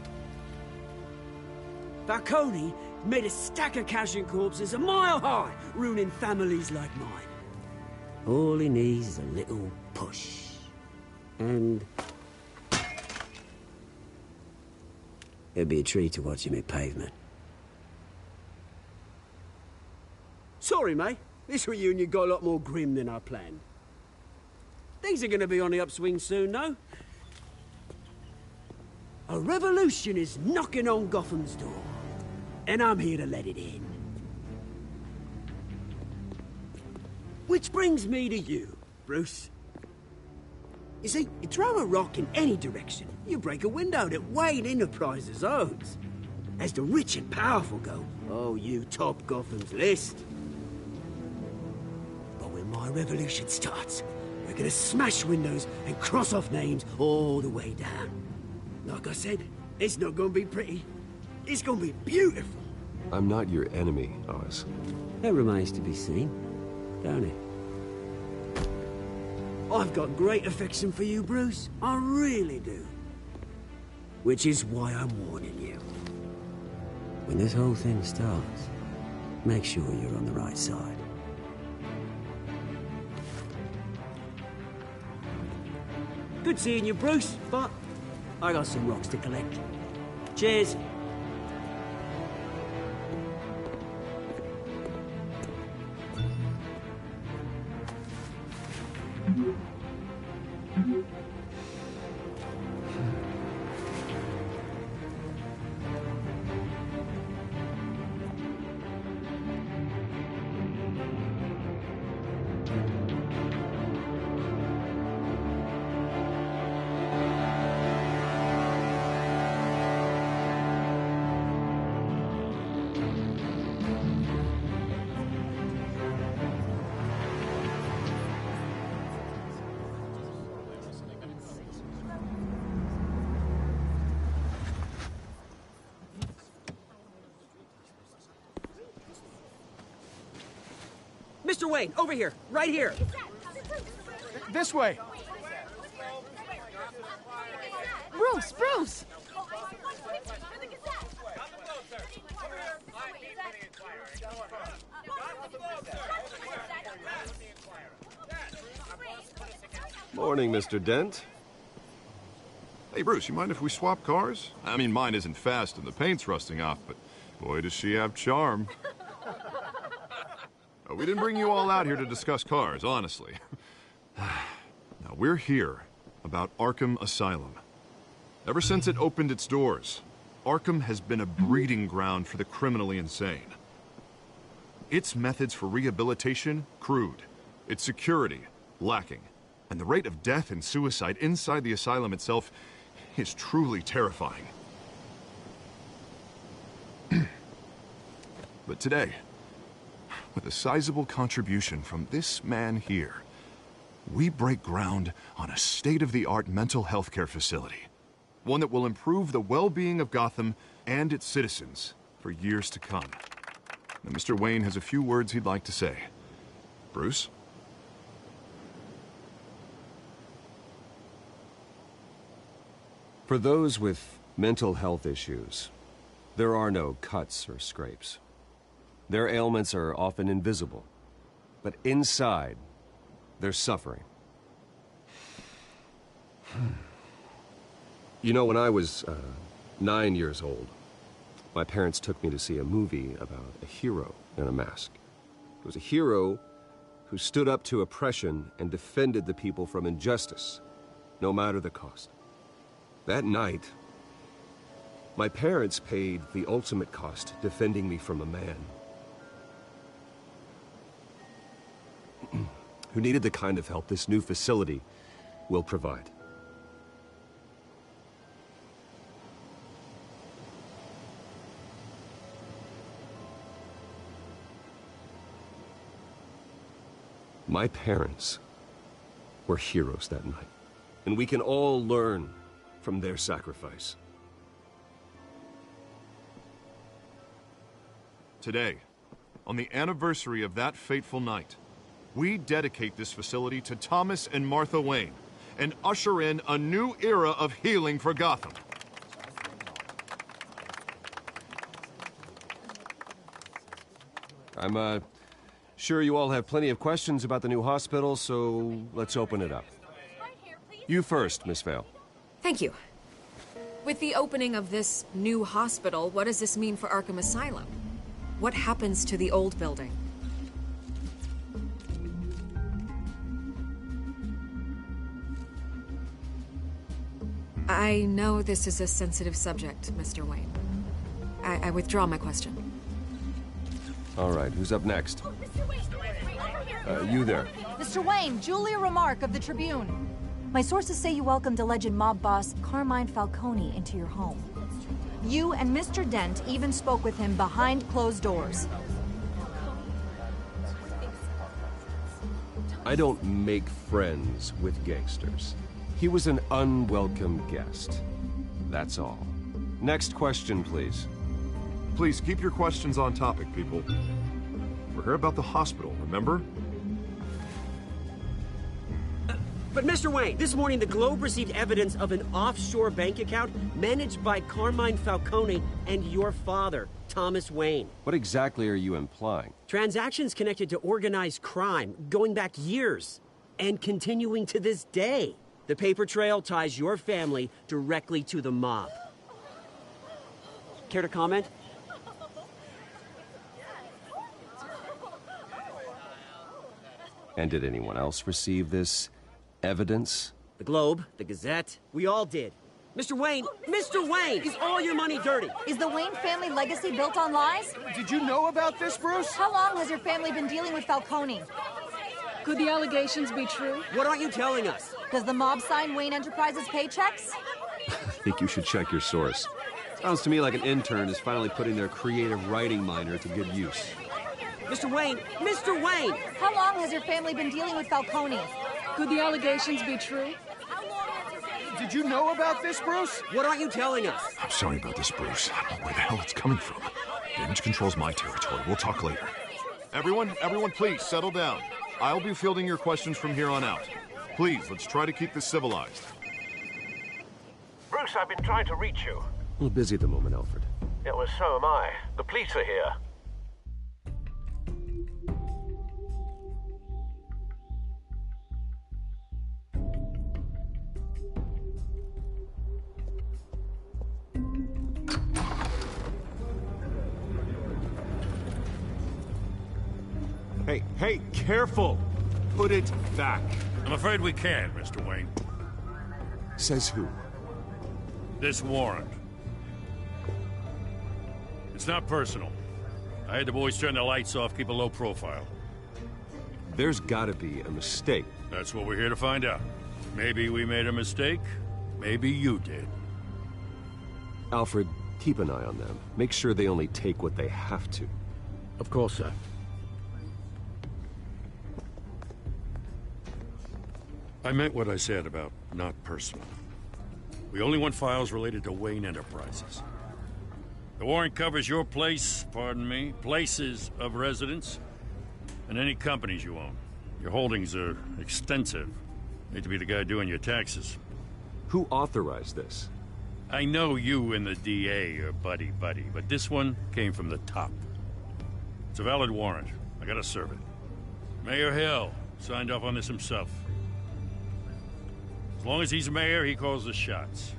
[SPEAKER 16] Falcone made a stack of cash and corpses a mile high, ruining families like mine. All he needs is a little push. And... it'd be a treat to watch him hit pavement. Sorry, mate. This reunion got a lot more grim than I planned. Things are gonna be on the upswing soon, though. A revolution is knocking on Gotham's door. And I'm here to let it in. Which brings me to you, Bruce. You see, you throw a rock in any direction, you break a window that Wayne Enterprises owns. As the rich and powerful go, oh, you top Gotham's list. But when my revolution starts, we're gonna smash windows and cross off names all the way down. Like I said, it's not gonna be pretty. It's gonna be beautiful.
[SPEAKER 7] I'm not your enemy, Oz.
[SPEAKER 16] That remains to be seen, don't it? I've got great affection for you, Bruce. I really do. Which is why I'm warning you. When this whole thing starts, make sure you're on the right side. Good seeing you, Bruce, but I got some rocks to collect. Cheers. Mr. Wayne, over here, right here.
[SPEAKER 3] This way.
[SPEAKER 1] Bruce, Bruce!
[SPEAKER 7] Morning, Mr. Dent.
[SPEAKER 9] Hey, Bruce, you mind if we swap cars? I mean, mine isn't fast and the paint's rusting off, but boy, does she have charm. We didn't bring you all out here to discuss cars, honestly. Now, we're here about Arkham Asylum. Ever since it opened its doors, Arkham has been a breeding ground for the criminally insane. Its methods for rehabilitation, crude. Its security, lacking. And the rate of death and suicide inside the asylum itself is truly terrifying. But today, with a sizable contribution from this man here, we break ground on a state-of-the-art mental health care facility. One that will improve the well-being of Gotham and its citizens for years to come. Now, Mr. Wayne has a few words he'd like to say. Bruce?
[SPEAKER 7] For those with mental health issues, there are no cuts or scrapes. Their ailments are often invisible, but inside, they're suffering. You know, when I was 9 years old, my parents took me to see a movie about a hero in a mask. It was a hero who stood up to oppression and defended the people from injustice, no matter the cost. That night, my parents paid the ultimate cost defending me from a man. who needed the kind of help this new facility will provide. My parents were heroes that night, and we can all learn from their sacrifice.
[SPEAKER 9] Today, on the anniversary of that fateful night, we dedicate this facility to Thomas and Martha Wayne and usher in a new era of healing for Gotham.
[SPEAKER 7] I'm sure you all have plenty of questions about the new hospital, so let's open it up. You first, Miss Vale.
[SPEAKER 12] Thank you. With the opening of this new hospital, what does this mean for Arkham Asylum? What happens to the old building? I know this is a sensitive subject, Mr. Wayne. I withdraw my question.
[SPEAKER 7] All right, who's up next? You there.
[SPEAKER 17] Mr. Wayne, Julia Remark of the Tribune. My sources say you welcomed alleged mob boss Carmine Falcone into your home. You and Mr. Dent even spoke with him behind closed doors.
[SPEAKER 7] I don't make friends with gangsters. He was an unwelcome guest. That's all. Next question, please.
[SPEAKER 9] Please keep your questions on topic, people. We're here about the hospital, remember?
[SPEAKER 16] But Mr. Wayne, this morning the Globe received evidence of an offshore bank account managed by Carmine Falcone and your father, Thomas Wayne.
[SPEAKER 7] What exactly are you implying?
[SPEAKER 16] Transactions connected to organized crime, going back years, and continuing to this day. The paper trail ties your family directly to the mob. Care to comment?
[SPEAKER 7] And did anyone else receive this evidence?
[SPEAKER 16] The Globe, the Gazette, we all did. Mr. Wayne, is all your money dirty?
[SPEAKER 17] Is the Wayne family legacy built on lies?
[SPEAKER 3] Did you know about this, Bruce?
[SPEAKER 17] How long has your family been dealing with Falcone? Could the allegations be true?
[SPEAKER 16] What aren't you telling us?
[SPEAKER 17] Does the mob sign Wayne Enterprises paychecks?
[SPEAKER 7] I think you should check your source. Sounds to me like an intern is finally putting their creative writing minor to good use.
[SPEAKER 16] Mr. Wayne!
[SPEAKER 17] How long has your family been dealing with Falcone? Could the allegations be true?
[SPEAKER 3] Did you know about this, Bruce?
[SPEAKER 16] What aren't you telling us?
[SPEAKER 9] I'm sorry about this, Bruce. I don't know where the hell it's coming from. Damage control's my territory. We'll talk later. Everyone, please settle down. I'll be fielding your questions from here on out. Please, let's try to keep this civilized.
[SPEAKER 18] Bruce, I've been trying to reach you.
[SPEAKER 7] A little busy at the moment, Alfred.
[SPEAKER 18] Yeah, well, so am I. The police are here.
[SPEAKER 9] Hey, careful! Put it back.
[SPEAKER 4] I'm afraid we can't, Mr. Wayne.
[SPEAKER 7] Says who?
[SPEAKER 4] This warrant. It's not personal. I had the boys turn the lights off, keep a low profile.
[SPEAKER 7] There's gotta be a mistake.
[SPEAKER 4] That's what we're here to find out. Maybe we made a mistake. Maybe you did.
[SPEAKER 7] Alfred, keep an eye on them. Make sure they only take what they have to.
[SPEAKER 6] Of course, sir.
[SPEAKER 4] I meant what I said about not personal. We only want files related to Wayne Enterprises. The warrant covers your place, pardon me, places of residence, and any companies you own. Your holdings are extensive. Need to be the guy doing your taxes.
[SPEAKER 7] Who authorized this?
[SPEAKER 4] I know you and the DA are buddy-buddy, but this one came from the top. It's a valid warrant. I gotta serve it. Mayor Hill signed off on this himself. As long as he's mayor, he calls the shots.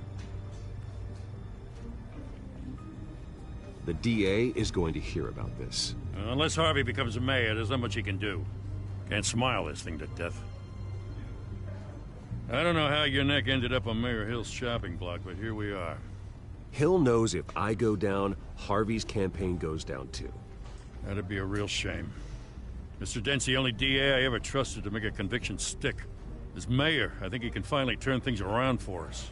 [SPEAKER 7] The DA is going to hear about this.
[SPEAKER 4] Unless Harvey becomes a mayor, there's not much he can do. Can't smile this thing to death. I don't know how your neck ended up on Mayor Hill's shopping block, but here we are.
[SPEAKER 7] Hill knows if I go down, Harvey's campaign goes down too.
[SPEAKER 4] That'd be a real shame.
[SPEAKER 19] Mr. Dent's the only DA I ever trusted to make a conviction stick. As mayor, I think he can finally turn things around for us.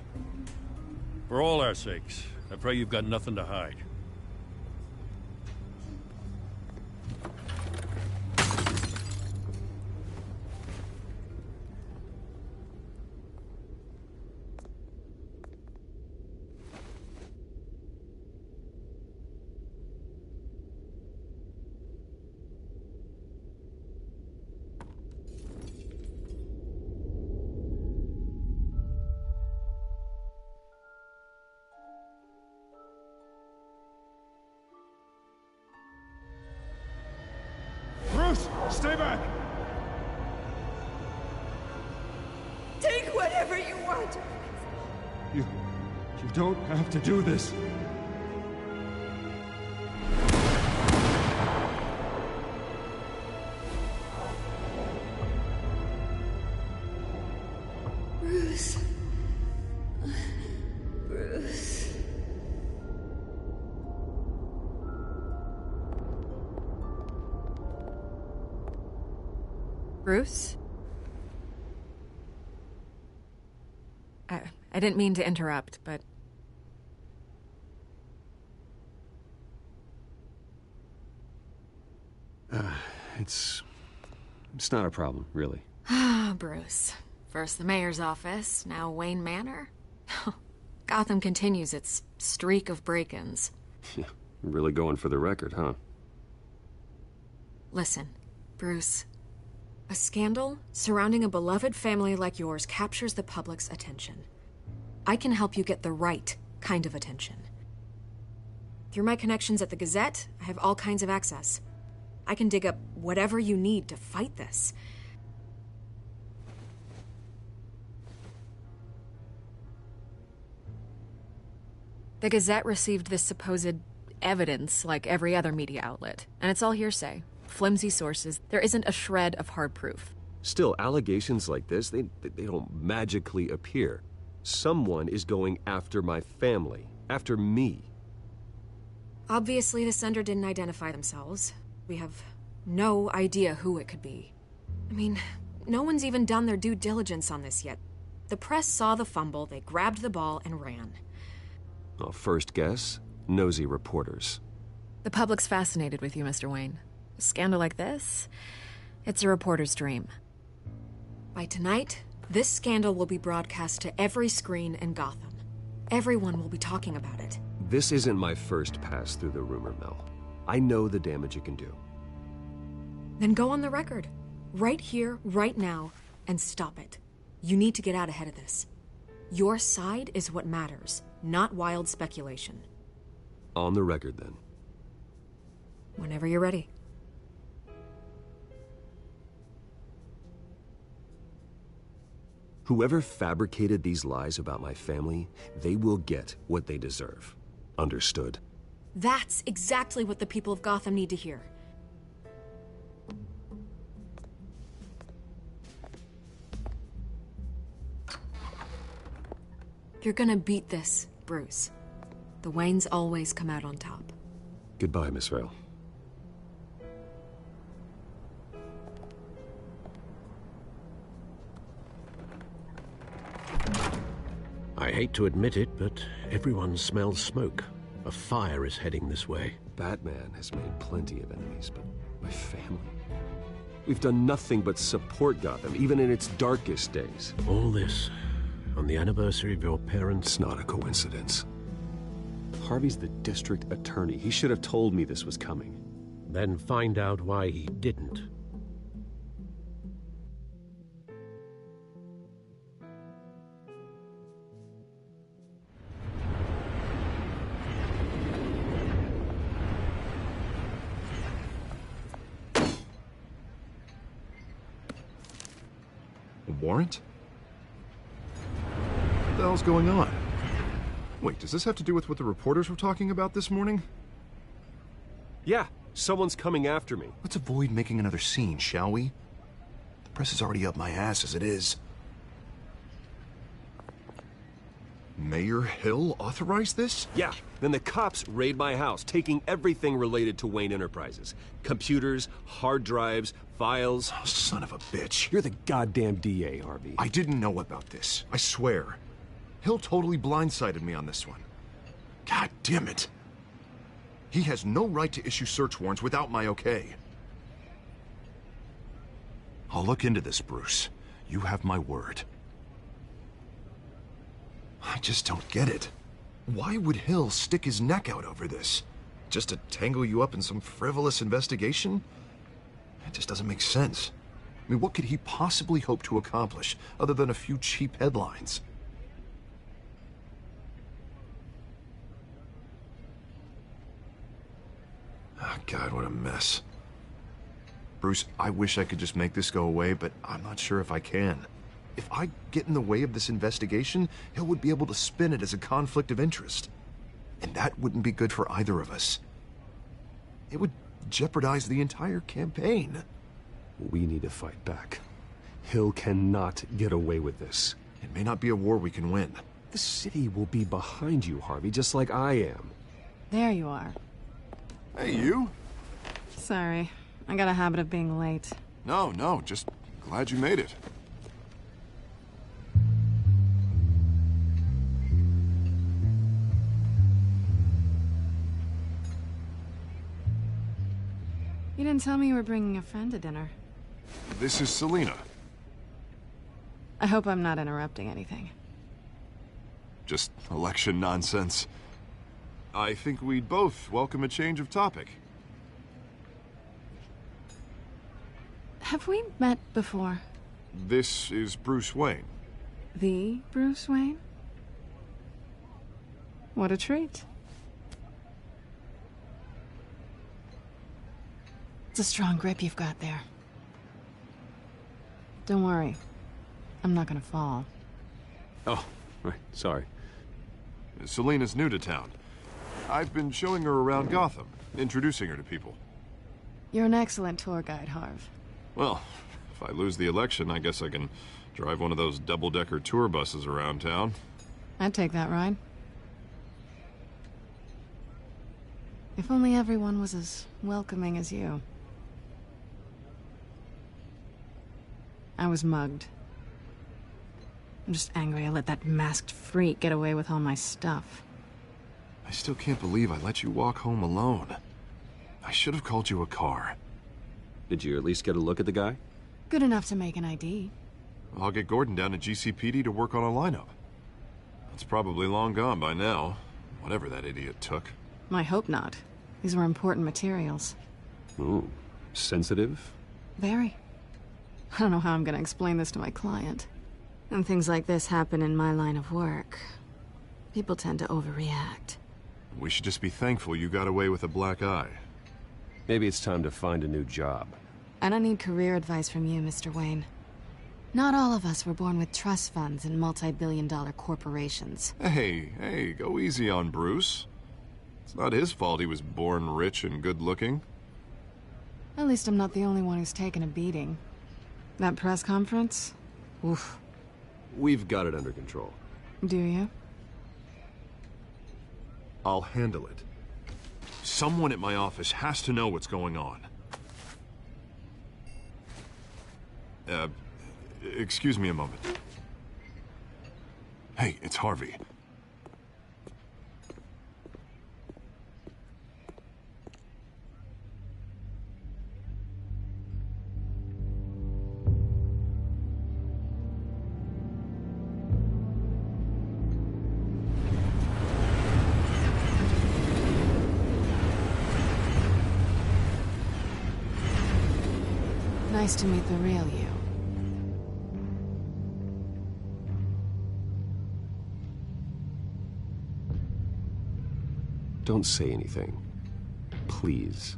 [SPEAKER 19] For all our sakes, I pray you've got nothing to hide.
[SPEAKER 3] Bruce, stay back!
[SPEAKER 11] Take whatever you want.
[SPEAKER 3] You don't have to do this.
[SPEAKER 11] Bruce. Bruce.
[SPEAKER 12] Bruce? I didn't mean to interrupt, but...
[SPEAKER 7] It's not a problem, really.
[SPEAKER 12] Ah, Bruce. First the mayor's office, now Wayne Manor. Gotham continues its streak of break-ins.
[SPEAKER 7] Yeah, really going for the record, huh?
[SPEAKER 12] Listen, Bruce. A scandal surrounding a beloved family like yours captures the public's attention. I can help you get the right kind of attention. Through my connections at the Gazette, I have all kinds of access. I can dig up whatever you need to fight this. The Gazette received this supposed evidence like every other media outlet, and it's all hearsay. Flimsy sources. There isn't a shred of hard proof.
[SPEAKER 7] Still, allegations like this, they don't magically appear. Someone is going after my family, after me.
[SPEAKER 12] Obviously, the sender didn't identify themselves. We have no idea who it could be. I mean, no one's even done their due diligence on this yet. The press saw the fumble, they grabbed the ball and ran.
[SPEAKER 7] Well, first guess, nosy reporters.
[SPEAKER 12] The public's fascinated with you, Mr. Wayne. A scandal like this, it's a reporter's dream. By tonight, this scandal will be broadcast to every screen in Gotham. Everyone will be talking about it.
[SPEAKER 7] This isn't my first pass through the rumor mill. I know the damage it can do.
[SPEAKER 12] Then go on the record. Right here, right now, and stop it. You need to get out ahead of this. Your side is what matters, not wild speculation.
[SPEAKER 7] On the record, then.
[SPEAKER 12] Whenever you're ready.
[SPEAKER 7] Whoever fabricated these lies about my family, they will get what they deserve. Understood?
[SPEAKER 12] That's exactly what the people of Gotham need to hear. You're gonna beat this, Bruce. The Waynes always come out on top.
[SPEAKER 7] Goodbye, Miss Rail.
[SPEAKER 6] I hate to admit it, but everyone smells smoke. A fire is heading this way.
[SPEAKER 7] Batman has made plenty of enemies, but my family? We've done nothing but support Gotham, even in its darkest days.
[SPEAKER 6] All this on the anniversary of your parents'...
[SPEAKER 7] It's not a coincidence. Harvey's the district attorney. He should have told me this was coming.
[SPEAKER 6] Then find out why he didn't.
[SPEAKER 9] Warrant? What the hell's going on? Wait, does this have to do with what the reporters were talking about this morning?
[SPEAKER 7] Yeah, someone's coming after me.
[SPEAKER 9] Let's avoid making another scene, shall we? The press is already up my ass as it is. Mayor Hill authorized this?
[SPEAKER 7] Yeah, then the cops raid my house, taking everything related to Wayne Enterprises. Computers, hard drives, files.
[SPEAKER 9] Oh, son of a bitch.
[SPEAKER 7] You're the goddamn DA, Harvey.
[SPEAKER 9] I didn't know about this. I swear. Hill totally blindsided me on this one. God damn it. He has no right to issue search warrants without my okay. I'll look into this, Bruce. You have my word. I just don't get it. Why would Hill stick his neck out over this? Just to tangle you up in some frivolous investigation? It just doesn't make sense. I mean, what could he possibly hope to accomplish other than a few cheap headlines? Oh, God, what a mess. Bruce, I wish I could just make this go away, but I'm not sure if I can. If I get in the way of this investigation, Hill would be able to spin it as a conflict of interest. And that wouldn't be good for either of us. It would jeopardize the entire campaign.
[SPEAKER 7] We need to fight back. Hill cannot get away with this.
[SPEAKER 9] It may not be a war we can win.
[SPEAKER 7] The city will be behind you, Harvey, just like I am.
[SPEAKER 1] There you are.
[SPEAKER 9] Hey, you?
[SPEAKER 1] Sorry. I got a habit of being late.
[SPEAKER 9] No, just glad you made it.
[SPEAKER 1] You didn't tell me you were bringing a friend to dinner.
[SPEAKER 9] This is Selina.
[SPEAKER 1] I hope I'm not interrupting anything.
[SPEAKER 9] Just election nonsense. I think we'd both welcome a change of topic.
[SPEAKER 1] Have we met before?
[SPEAKER 9] This is Bruce Wayne.
[SPEAKER 1] The Bruce Wayne? What a treat. It's a strong grip you've got there. Don't worry. I'm not gonna fall.
[SPEAKER 7] Oh, right. Sorry.
[SPEAKER 9] Selina's new to town. I've been showing her around Gotham, introducing her to people.
[SPEAKER 1] You're an excellent tour guide, Harv.
[SPEAKER 9] Well, if I lose the election, I guess I can drive one of those double-decker tour buses around town.
[SPEAKER 1] I'd take that ride. If only everyone was as welcoming as you. I was mugged. I'm just angry I let that masked freak get away with all my stuff.
[SPEAKER 9] I still can't believe I let you walk home alone. I should have called you a car.
[SPEAKER 7] Did you at least get a look at the guy?
[SPEAKER 1] Good enough to make an ID.
[SPEAKER 9] I'll get Gordon down to GCPD to work on a lineup. It's probably long gone by now, whatever that idiot took.
[SPEAKER 1] I hope not. These were important materials.
[SPEAKER 7] Ooh, sensitive?
[SPEAKER 1] Very. I don't know how I'm gonna explain this to my client. When things like this happen in my line of work, people tend to overreact.
[SPEAKER 9] We should just be thankful you got away with a black eye.
[SPEAKER 7] Maybe it's time to find a new job.
[SPEAKER 1] I don't need career advice from you, Mr. Wayne. Not all of us were born with trust funds and multi-billion-dollar corporations.
[SPEAKER 9] Hey, go easy on Bruce. It's not his fault he was born rich and good-looking.
[SPEAKER 1] At least I'm not the only one who's taken a beating. That press conference? Oof.
[SPEAKER 7] We've got it under control.
[SPEAKER 1] Do you?
[SPEAKER 9] I'll handle it. Someone at my office has to know what's going on. Excuse me a moment. Hey, it's Harvey.
[SPEAKER 1] Nice to meet the real you.
[SPEAKER 7] Don't say anything. Please.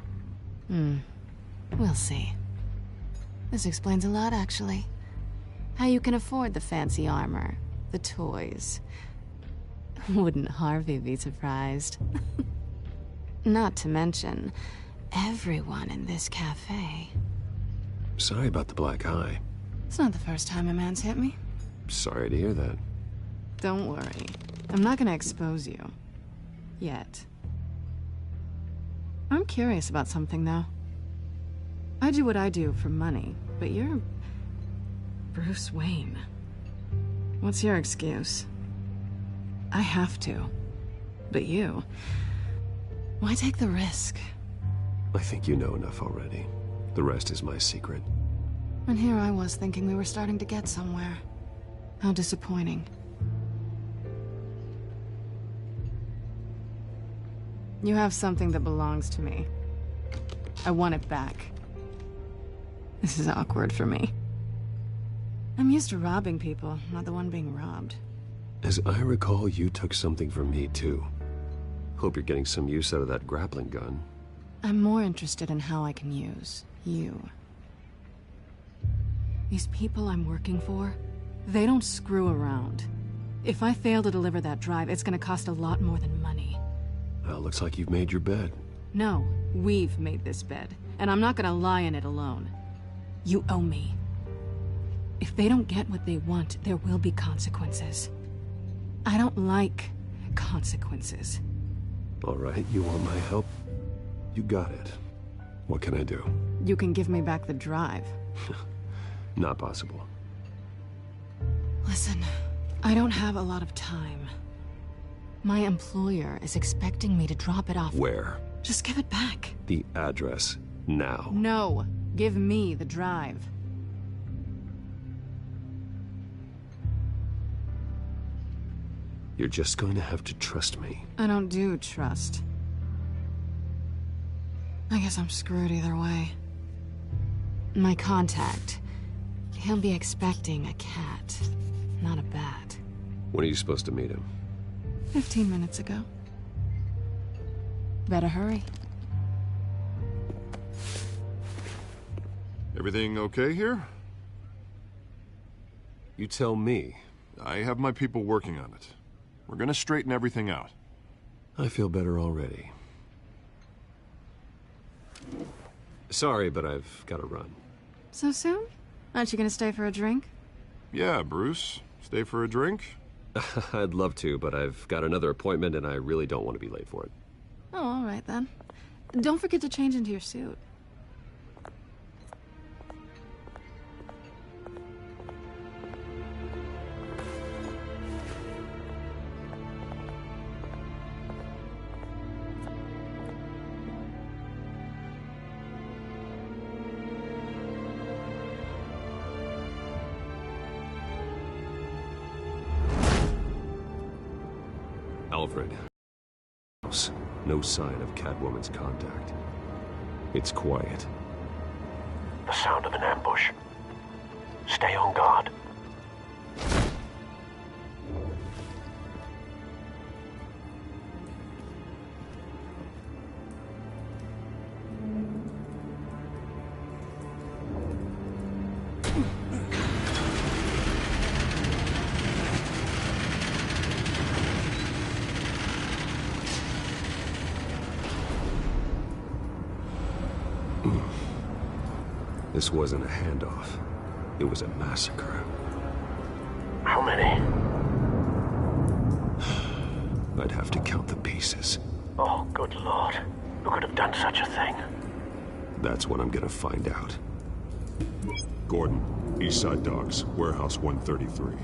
[SPEAKER 1] We'll see. This explains a lot, actually. How you can afford the fancy armor, the toys. Wouldn't Harvey be surprised? Not to mention, everyone in this cafe.
[SPEAKER 7] Sorry about the black eye.
[SPEAKER 1] It's not the first time a man's hit me.
[SPEAKER 7] Sorry to hear that.
[SPEAKER 1] Don't worry. I'm not gonna expose you. Yet. I'm curious about something, though. I do what I do for money, but you're... Bruce Wayne. What's your excuse? I have to. But you... Why take the risk?
[SPEAKER 7] I think you know enough already. The rest is my secret.
[SPEAKER 1] And here I was thinking we were starting to get somewhere. How disappointing. You have something that belongs to me. I want it back. This is awkward for me. I'm used to robbing people, not the one being robbed.
[SPEAKER 7] As I recall, you took something from me, too. Hope you're getting some use out of that grappling gun.
[SPEAKER 1] I'm more interested in how I can use you. These people I'm working for, they don't screw around. If I fail to deliver that drive, it's gonna cost a lot more than money.
[SPEAKER 7] Well, looks like you've made your bed.
[SPEAKER 1] No, we've made this bed, and I'm not gonna lie in it alone. You owe me. If they don't get what they want, there will be consequences. I don't like consequences.
[SPEAKER 7] All right, you want my help? You got it. What can I do?
[SPEAKER 1] You can give me back the drive.
[SPEAKER 7] Not possible.
[SPEAKER 1] Listen, I don't have a lot of time. My employer is expecting me to drop it off.
[SPEAKER 7] Where?
[SPEAKER 1] Just give it back.
[SPEAKER 7] The address, now.
[SPEAKER 1] No, give me the drive.
[SPEAKER 7] You're just going to have to trust me.
[SPEAKER 1] I don't do trust. I guess I'm screwed either way. My contact, he'll be expecting a cat, not a bat.
[SPEAKER 7] When are you supposed to meet him?
[SPEAKER 1] 15 minutes ago. Better hurry.
[SPEAKER 9] Everything okay here?
[SPEAKER 7] You tell me.
[SPEAKER 9] I have my people working on it. We're gonna straighten everything out.
[SPEAKER 7] I feel better already. Sorry, but I've got to run.
[SPEAKER 1] So soon? Aren't you gonna stay for a drink?
[SPEAKER 9] Yeah, Bruce. Stay for a drink?
[SPEAKER 7] I'd love to, but I've got another appointment and I really don't want to be late for it.
[SPEAKER 1] Oh, all right then. Don't forget to change into your suit.
[SPEAKER 7] Alfred. No sign of Catwoman's contact. It's quiet.
[SPEAKER 18] The sound of an ambush. Stay on guard.
[SPEAKER 7] This wasn't a handoff. It was a massacre.
[SPEAKER 18] How many?
[SPEAKER 7] I'd have to count the pieces.
[SPEAKER 18] Oh, good Lord. Who could have done such a thing?
[SPEAKER 7] That's what I'm gonna find out.
[SPEAKER 5] Gordon, Eastside Docks, Warehouse 133.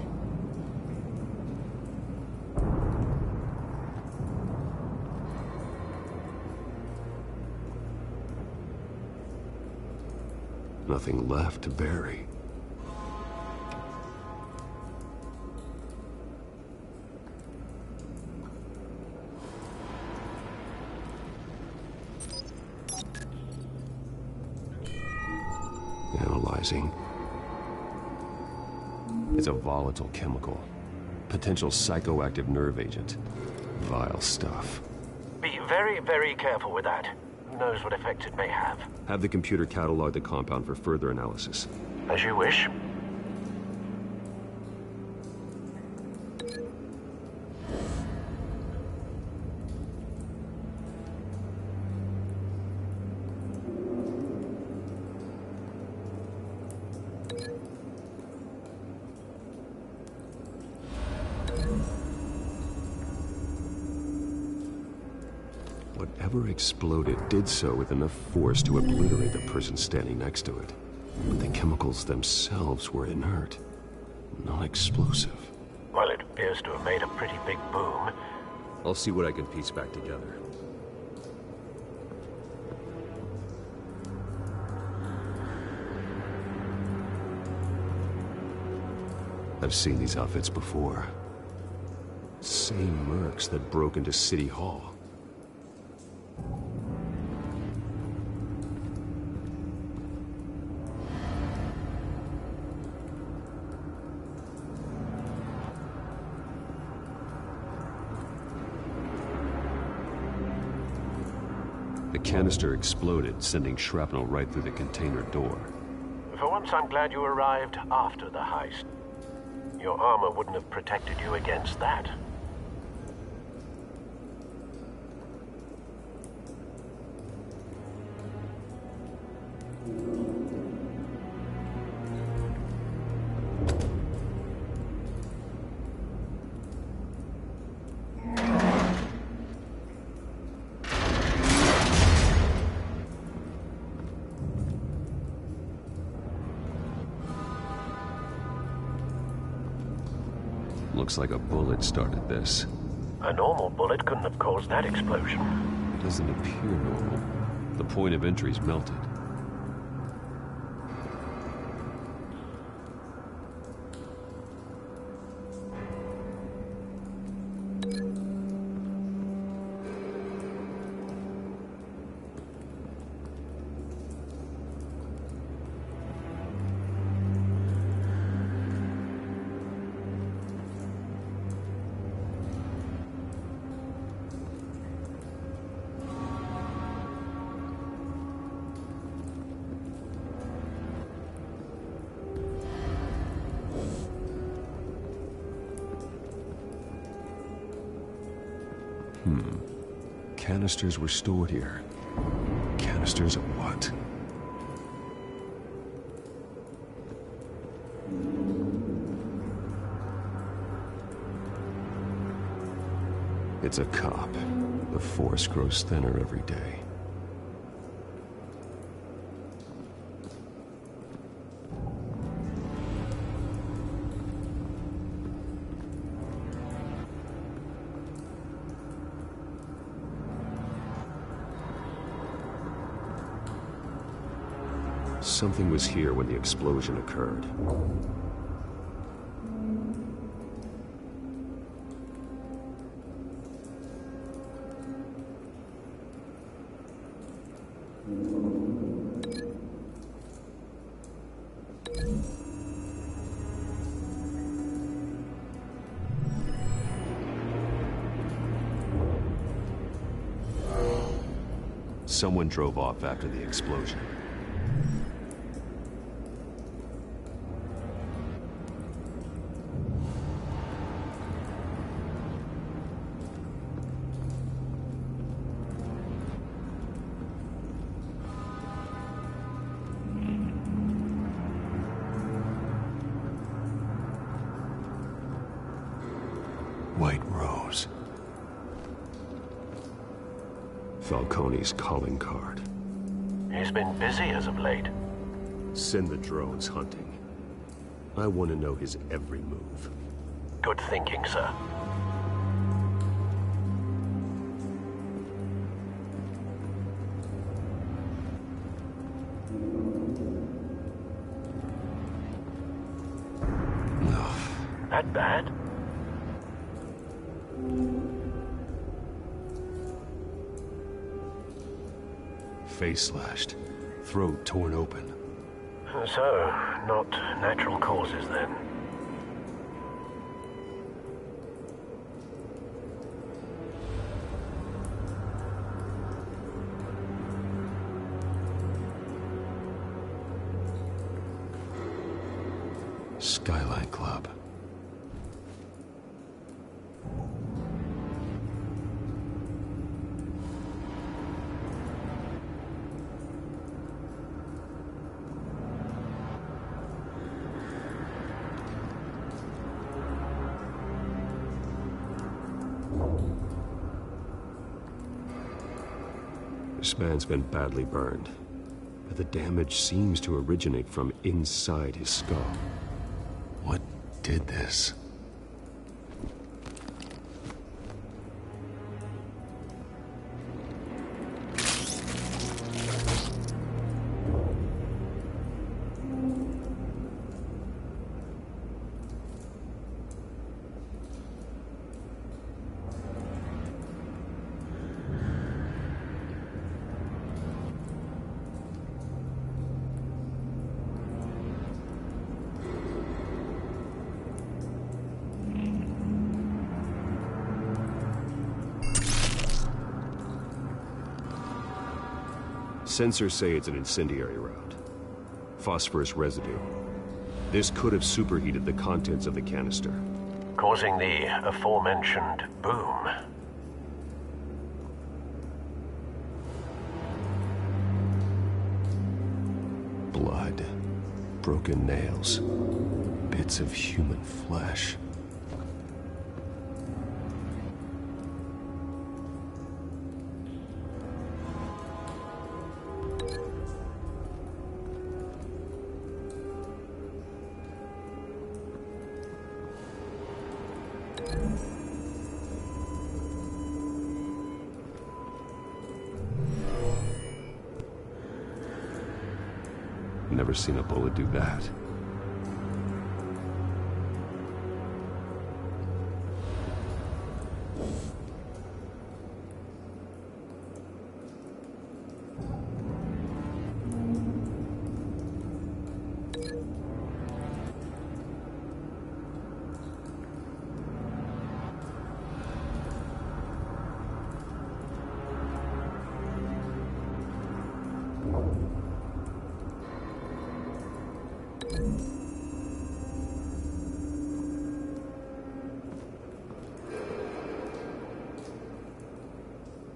[SPEAKER 7] Nothing left to bury. Analyzing. It's a volatile chemical. Potential psychoactive nerve agent. Vile stuff.
[SPEAKER 18] Be very, very careful with that. Who knows what effect it may have.
[SPEAKER 7] Have the computer catalog the compound for further analysis.
[SPEAKER 18] As you wish.
[SPEAKER 7] Whatever exploded did so with enough force to obliterate the person standing next to it. But the chemicals themselves were inert, non-explosive.
[SPEAKER 18] Well, it appears to have made a pretty big boom.
[SPEAKER 7] I'll see what I can piece back together. I've seen these outfits before. Same mercs that broke into City Hall. The canister exploded, sending shrapnel right through the container door.
[SPEAKER 18] For once, I'm glad you arrived after the heist. Your armor wouldn't have protected you against that.
[SPEAKER 7] Looks like a bullet started this.
[SPEAKER 18] A normal bullet couldn't have caused that explosion.
[SPEAKER 7] It doesn't appear normal. The point of entry's melted. Canisters were stored here. Canisters of what? It's a cop. The force grows thinner every day. Something was here when the explosion occurred. Someone drove off after the explosion. White Rose. Falcone's calling card.
[SPEAKER 18] He's been busy as of late.
[SPEAKER 7] Send the drones hunting. I want to know his every move.
[SPEAKER 18] Good thinking, sir. That bad?
[SPEAKER 7] Face slashed, throat torn open.
[SPEAKER 18] So, not natural causes then.
[SPEAKER 7] Skyline Club. This man's been badly burned, but the damage seems to originate from inside his skull. What did this? Sensors say it's an incendiary round. Phosphorus residue. This could have superheated the contents of the canister,
[SPEAKER 18] causing the aforementioned boom.
[SPEAKER 7] Blood, broken nails, bits of human flesh. Never seen a bullet do that.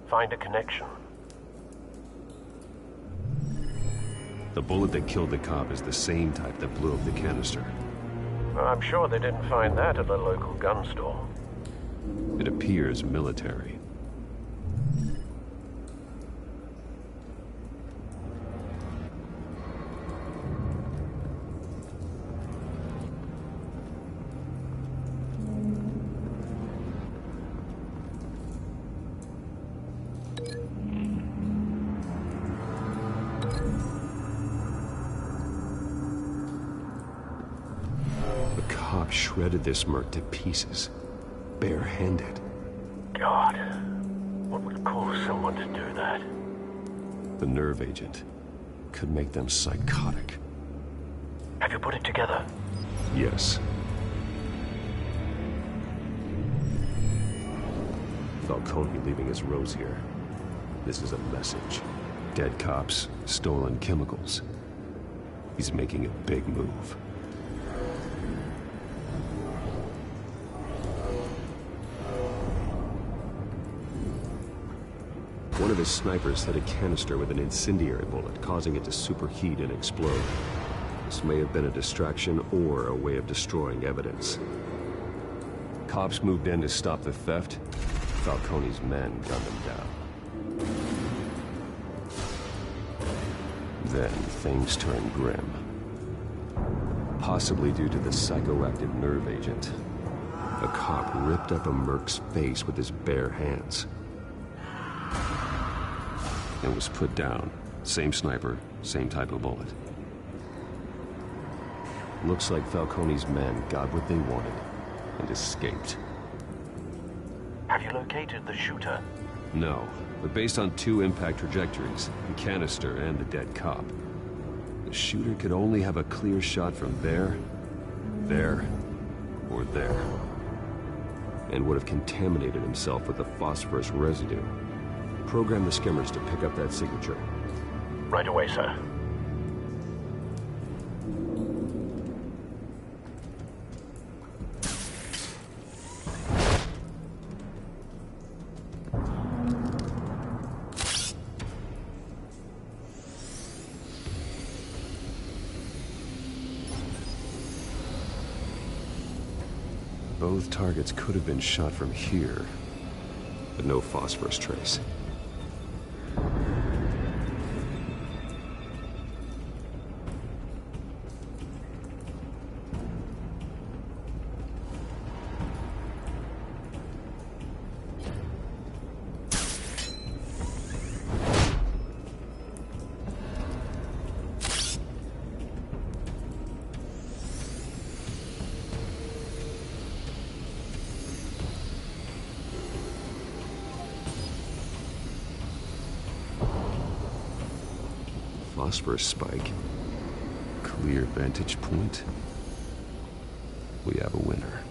[SPEAKER 18] Find a connection.
[SPEAKER 7] The bullet that killed the cop is the same type that blew up the canister.
[SPEAKER 18] Well, I'm sure they didn't find that at the local gun store.
[SPEAKER 7] It appears military. Shredded this merc to pieces, barehanded.
[SPEAKER 18] God, what would cause someone to do that?
[SPEAKER 7] The nerve agent could make them psychotic.
[SPEAKER 18] Have you put it together?
[SPEAKER 7] Yes. Falcone leaving his rose here. This is a message. Dead cops, stolen chemicals. He's making a big move. One of his snipers hit a canister with an incendiary bullet, causing it to superheat and explode. This may have been a distraction or a way of destroying evidence. Cops moved in to stop the theft. Falcone's men gunned them down. Then things turned grim. Possibly due to the psychoactive nerve agent. A cop ripped up a merc's face with his bare hands. And was put down. Same sniper, same type of bullet. Looks like Falcone's men got what they wanted and escaped.
[SPEAKER 18] Have you located the shooter?
[SPEAKER 7] No, but based on 2 impact trajectories, the canister and the dead cop, the shooter could only have a clear shot from there, or there. And would have contaminated himself with the phosphorus residue. Program the skimmers to pick up that signature.
[SPEAKER 18] Right away, sir.
[SPEAKER 7] Both targets could have been shot from here, but no phosphorus trace. phosphorus spike. Clear vantage point. We have a winner.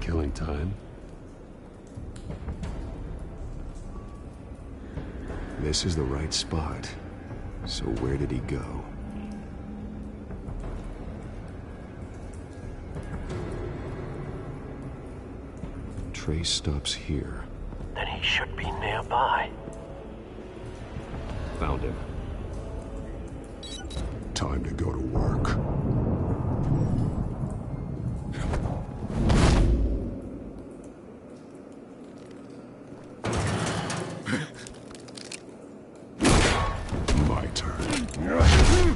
[SPEAKER 7] Killing time. This is the right spot. So where did he go? Trace stops here.
[SPEAKER 18] Then he should be nearby.
[SPEAKER 7] Found him. Time to go to work. My turn.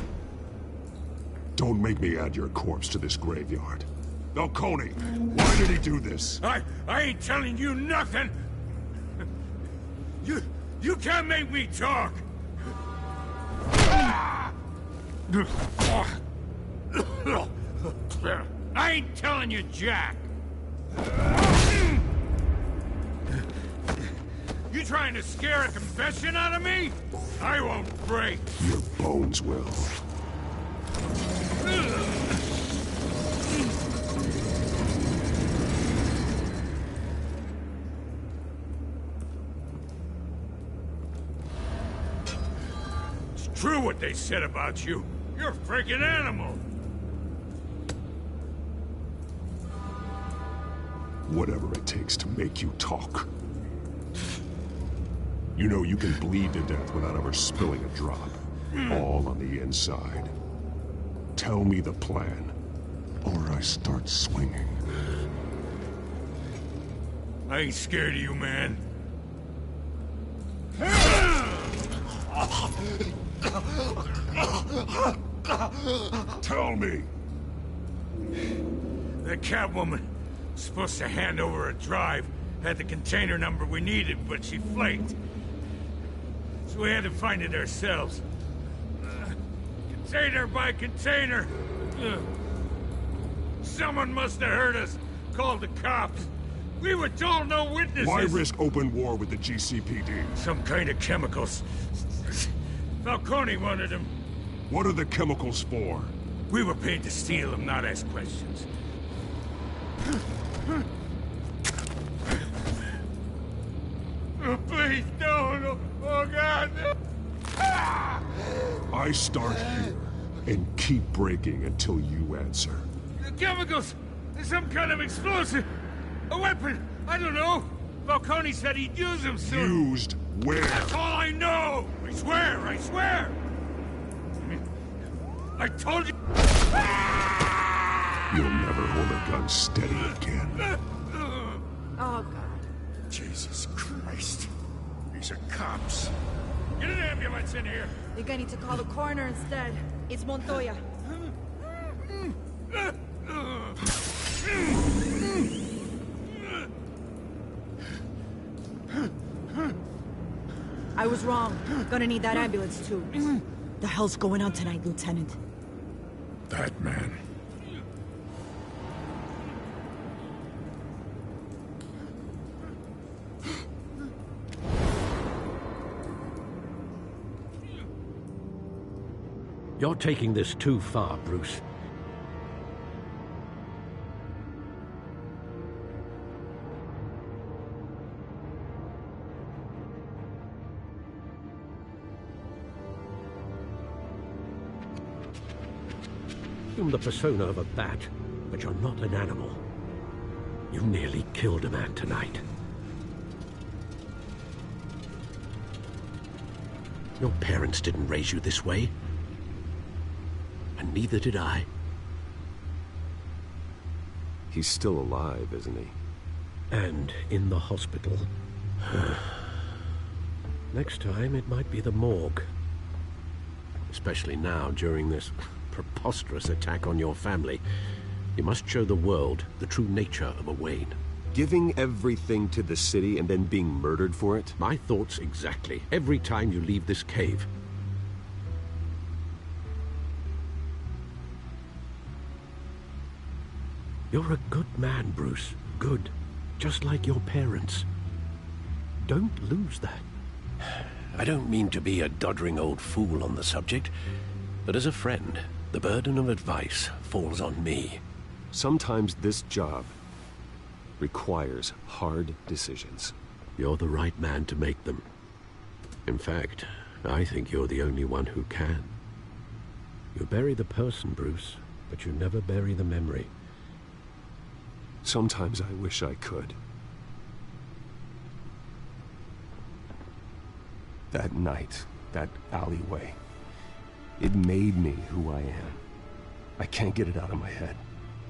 [SPEAKER 7] Don't make me add your corpse to this graveyard. Falcone, why did he do this?
[SPEAKER 13] I ain't telling you nothing! You can't make me talk! I ain't telling you jack! You trying to scare a confession out of me? I won't break!
[SPEAKER 7] Your bones will.
[SPEAKER 13] True what they said about you. You're a freaking animal.
[SPEAKER 7] Whatever it takes to make you talk. You know you can bleed to death without ever spilling a drop. All on the inside. Tell me the plan, or I start swinging.
[SPEAKER 13] I ain't scared of you, man.
[SPEAKER 7] Tell me!
[SPEAKER 13] The Catwoman supposed to hand over a drive, had the container number we needed, but she flaked. So we had to find it ourselves. Container by container. Someone must have heard us, called the cops. We were told no witnesses.
[SPEAKER 7] Why risk open war with the GCPD?
[SPEAKER 13] Some kind of chemicals. Falcone wanted them.
[SPEAKER 7] What are the chemicals for?
[SPEAKER 13] We were paid to steal them, not ask questions. Oh, please, no. Oh, God.
[SPEAKER 7] I start here and keep breaking until you answer.
[SPEAKER 13] The chemicals! There's some kind of explosive! A weapon! I don't know! Falcone said he'd use them soon.
[SPEAKER 7] Used where?
[SPEAKER 13] That's all I know! I swear! I told you...
[SPEAKER 7] You'll never hold a gun steady again.
[SPEAKER 17] Oh, God.
[SPEAKER 13] Jesus Christ. These are cops. Get an ambulance in here!
[SPEAKER 17] I think I need to call the coroner instead. It's Montoya. I was wrong. Gonna need that ambulance, too. The hell's going on tonight, Lieutenant?
[SPEAKER 13] That man.
[SPEAKER 6] You're taking this too far, Bruce. Assume the persona of a bat, but you're not an animal. You nearly killed a man tonight. Your parents didn't raise you this way. And neither did I.
[SPEAKER 7] He's still alive, isn't he?
[SPEAKER 6] And in the hospital. Next time, it might be the morgue. Especially now, during this preposterous attack on your family. You must show the world the true nature of a Wayne.
[SPEAKER 7] Giving everything to the city and then being murdered for it?
[SPEAKER 6] My thoughts exactly. Every time you leave this cave. You're a good man, Bruce. Good. Just like your parents. Don't lose that.
[SPEAKER 7] I don't mean to be a doddering old fool on the subject, but as a friend, the burden of advice falls on me.
[SPEAKER 20] Sometimes this job requires hard decisions.
[SPEAKER 6] You're the right man to make them. In fact, I think you're the only one who can. You bury the person, Bruce, but you never bury the memory.
[SPEAKER 20] Sometimes I wish I could. That night, that alleyway, it made me who I am. I can't get it out of my head.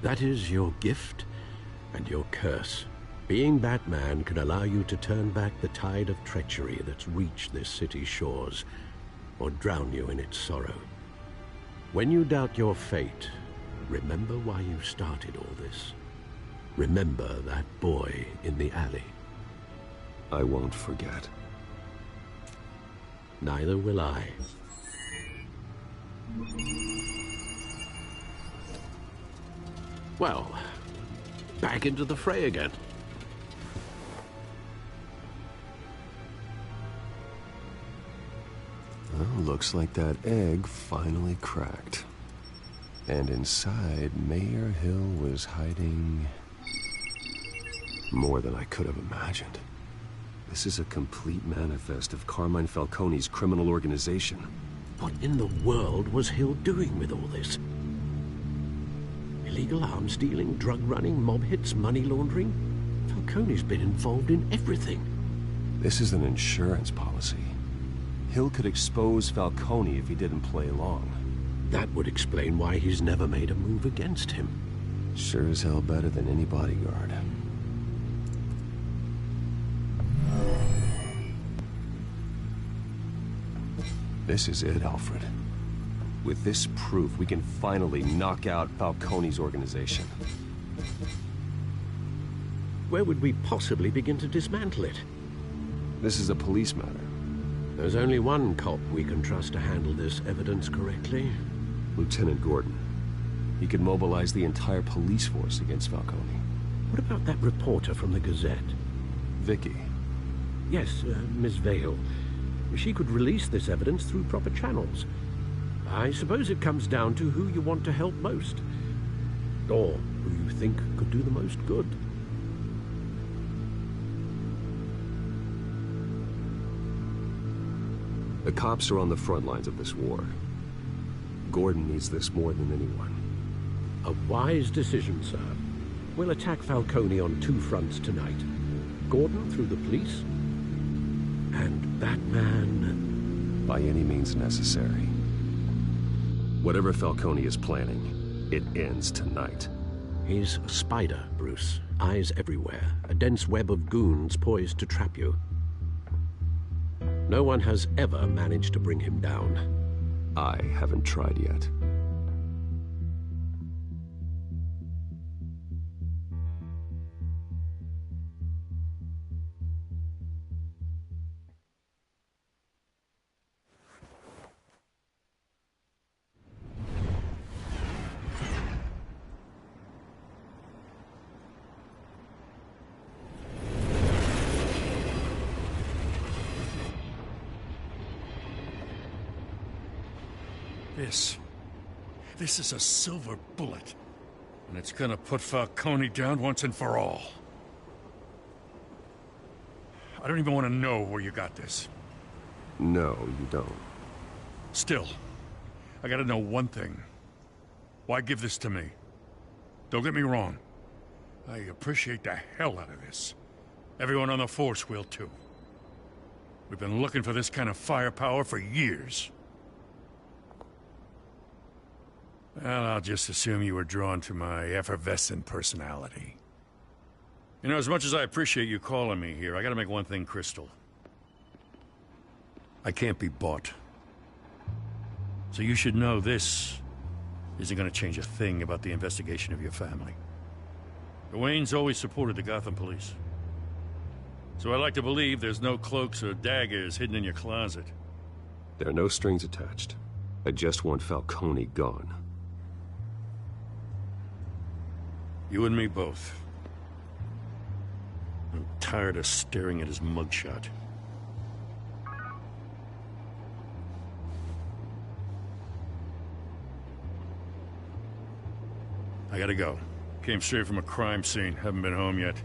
[SPEAKER 6] That is your gift and your curse. Being Batman can allow you to turn back the tide of treachery that's reached this city's shores, or drown you in its sorrow. When you doubt your fate, remember why you started all this. Remember that boy in the alley.
[SPEAKER 20] I won't forget.
[SPEAKER 6] Neither will I. Well, back into the fray again.
[SPEAKER 20] Well, looks like that egg finally cracked. And inside, Mayor Hill was hiding more than I could have imagined. This is a complete manifest of Carmine Falcone's criminal organization.
[SPEAKER 6] What in the world was Hill doing with all this? Illegal arms dealing, drug running, mob hits, money laundering? Falcone's been involved in everything.
[SPEAKER 20] This is an insurance policy. Hill could expose Falcone if he didn't play along.
[SPEAKER 6] That would explain why he's never made a move against him.
[SPEAKER 20] Sure as hell better than any bodyguard. This is it, Alfred. With this proof, we can finally knock out Falcone's organization.
[SPEAKER 6] Where would we possibly begin to dismantle it?
[SPEAKER 20] This is a police matter.
[SPEAKER 6] There's only one cop we can trust to handle this evidence correctly.
[SPEAKER 20] Lieutenant Gordon. He could mobilize the entire police force against Falcone.
[SPEAKER 6] What about that reporter from the Gazette?
[SPEAKER 20] Vicky.
[SPEAKER 6] Yes, Miss Vale. She could release this evidence through proper channels. I suppose it comes down to who you want to help most. Or who you think could do the most good.
[SPEAKER 20] The cops are on the front lines of this war. Gordon needs this more than anyone.
[SPEAKER 6] A wise decision, sir. We'll attack Falcone on two fronts tonight. Gordon through the police, and Batman...
[SPEAKER 20] by any means necessary. Whatever Falcone is planning, it ends tonight.
[SPEAKER 6] He's a spider, Bruce. Eyes everywhere. A dense web of goons poised to trap you. No one has ever managed to bring him down.
[SPEAKER 20] I haven't tried yet.
[SPEAKER 19] This is a silver bullet. And it's gonna put Falcone down once and for all. I don't even want to know where you got this.
[SPEAKER 20] No, you don't.
[SPEAKER 19] Still, I gotta know one thing. Why give this to me? Don't get me wrong. I appreciate the hell out of this. Everyone on the force will too. We've been looking for this kind of firepower for years. Well, I'll just assume you were drawn to my effervescent personality. You know, as much as I appreciate you calling me here, I gotta make one thing crystal. I can't be bought. So you should know this isn't gonna change a thing about the investigation of your family. The Waynes always supported the Gotham police. So I like to believe there's no cloaks or daggers hidden in your closet.
[SPEAKER 20] There are no strings attached. I just want Falcone gone.
[SPEAKER 19] You and me both. I'm tired of staring at his mugshot. I gotta go. Came straight from a crime scene. Haven't been home yet.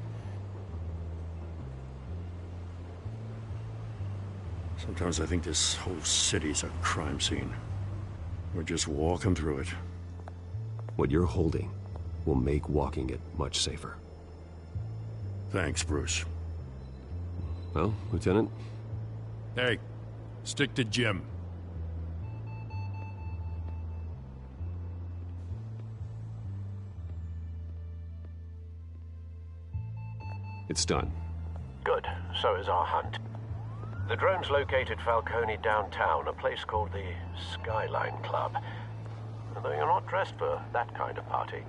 [SPEAKER 19] Sometimes I think this whole city's a crime scene. We're just walking through it.
[SPEAKER 20] What you're holding will make walking it much safer.
[SPEAKER 19] Thanks, Bruce.
[SPEAKER 20] Well, Lieutenant?
[SPEAKER 19] Hey, stick to Jim.
[SPEAKER 20] It's done.
[SPEAKER 18] Good. So is our hunt. The drones located Falcone downtown, a place called the Skyline Club. Although you're not dressed for that kind of party.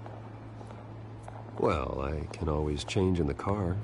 [SPEAKER 20] Well, I can always change in the car.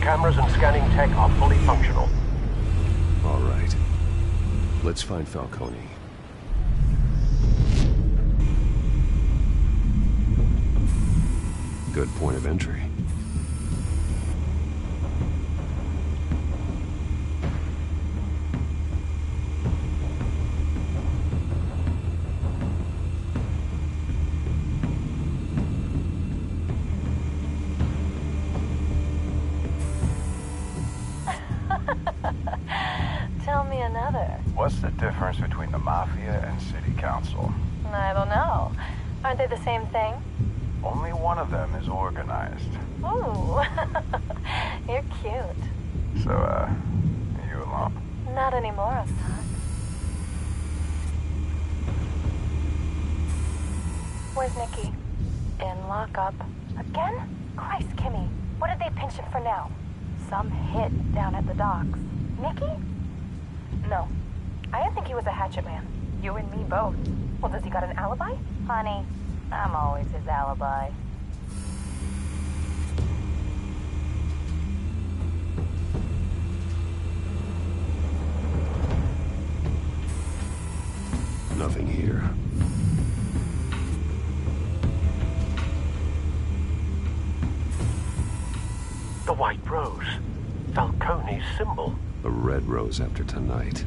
[SPEAKER 18] Cameras and scanning tech are fully functional.
[SPEAKER 20] All right. Let's find Falcone. Good point of entry.
[SPEAKER 14] What's the difference between the Mafia and City Council?
[SPEAKER 17] I don't know. Aren't they the same thing?
[SPEAKER 14] Only one of them is organized.
[SPEAKER 17] Ooh, you're cute.
[SPEAKER 14] So, are you alone?
[SPEAKER 17] Not anymore, Assad. Where's Nikki? In lockup. Again? Christ, Kimmy. What did they pinch him for now? Some hit down at the docks. Nikki? No. I didn't think he was a hatchet man. You and me both. Well, does he got an alibi? Honey, I'm always his alibi.
[SPEAKER 20] Nothing here.
[SPEAKER 18] The white rose. Falcone's symbol.
[SPEAKER 20] A red rose after tonight.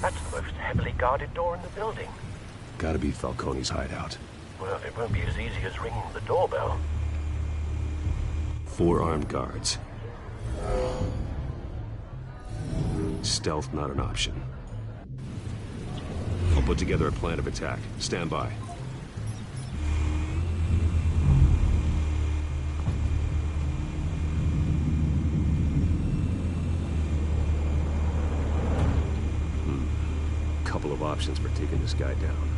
[SPEAKER 18] That's the most heavily guarded door in the building.
[SPEAKER 20] Gotta be Falcone's hideout.
[SPEAKER 18] Well, it won't be as easy as ringing the doorbell.
[SPEAKER 20] 4 armed guards. Stealth not an option. I'll put together a plan of attack. Stand by. Couple of options for taking this guy down.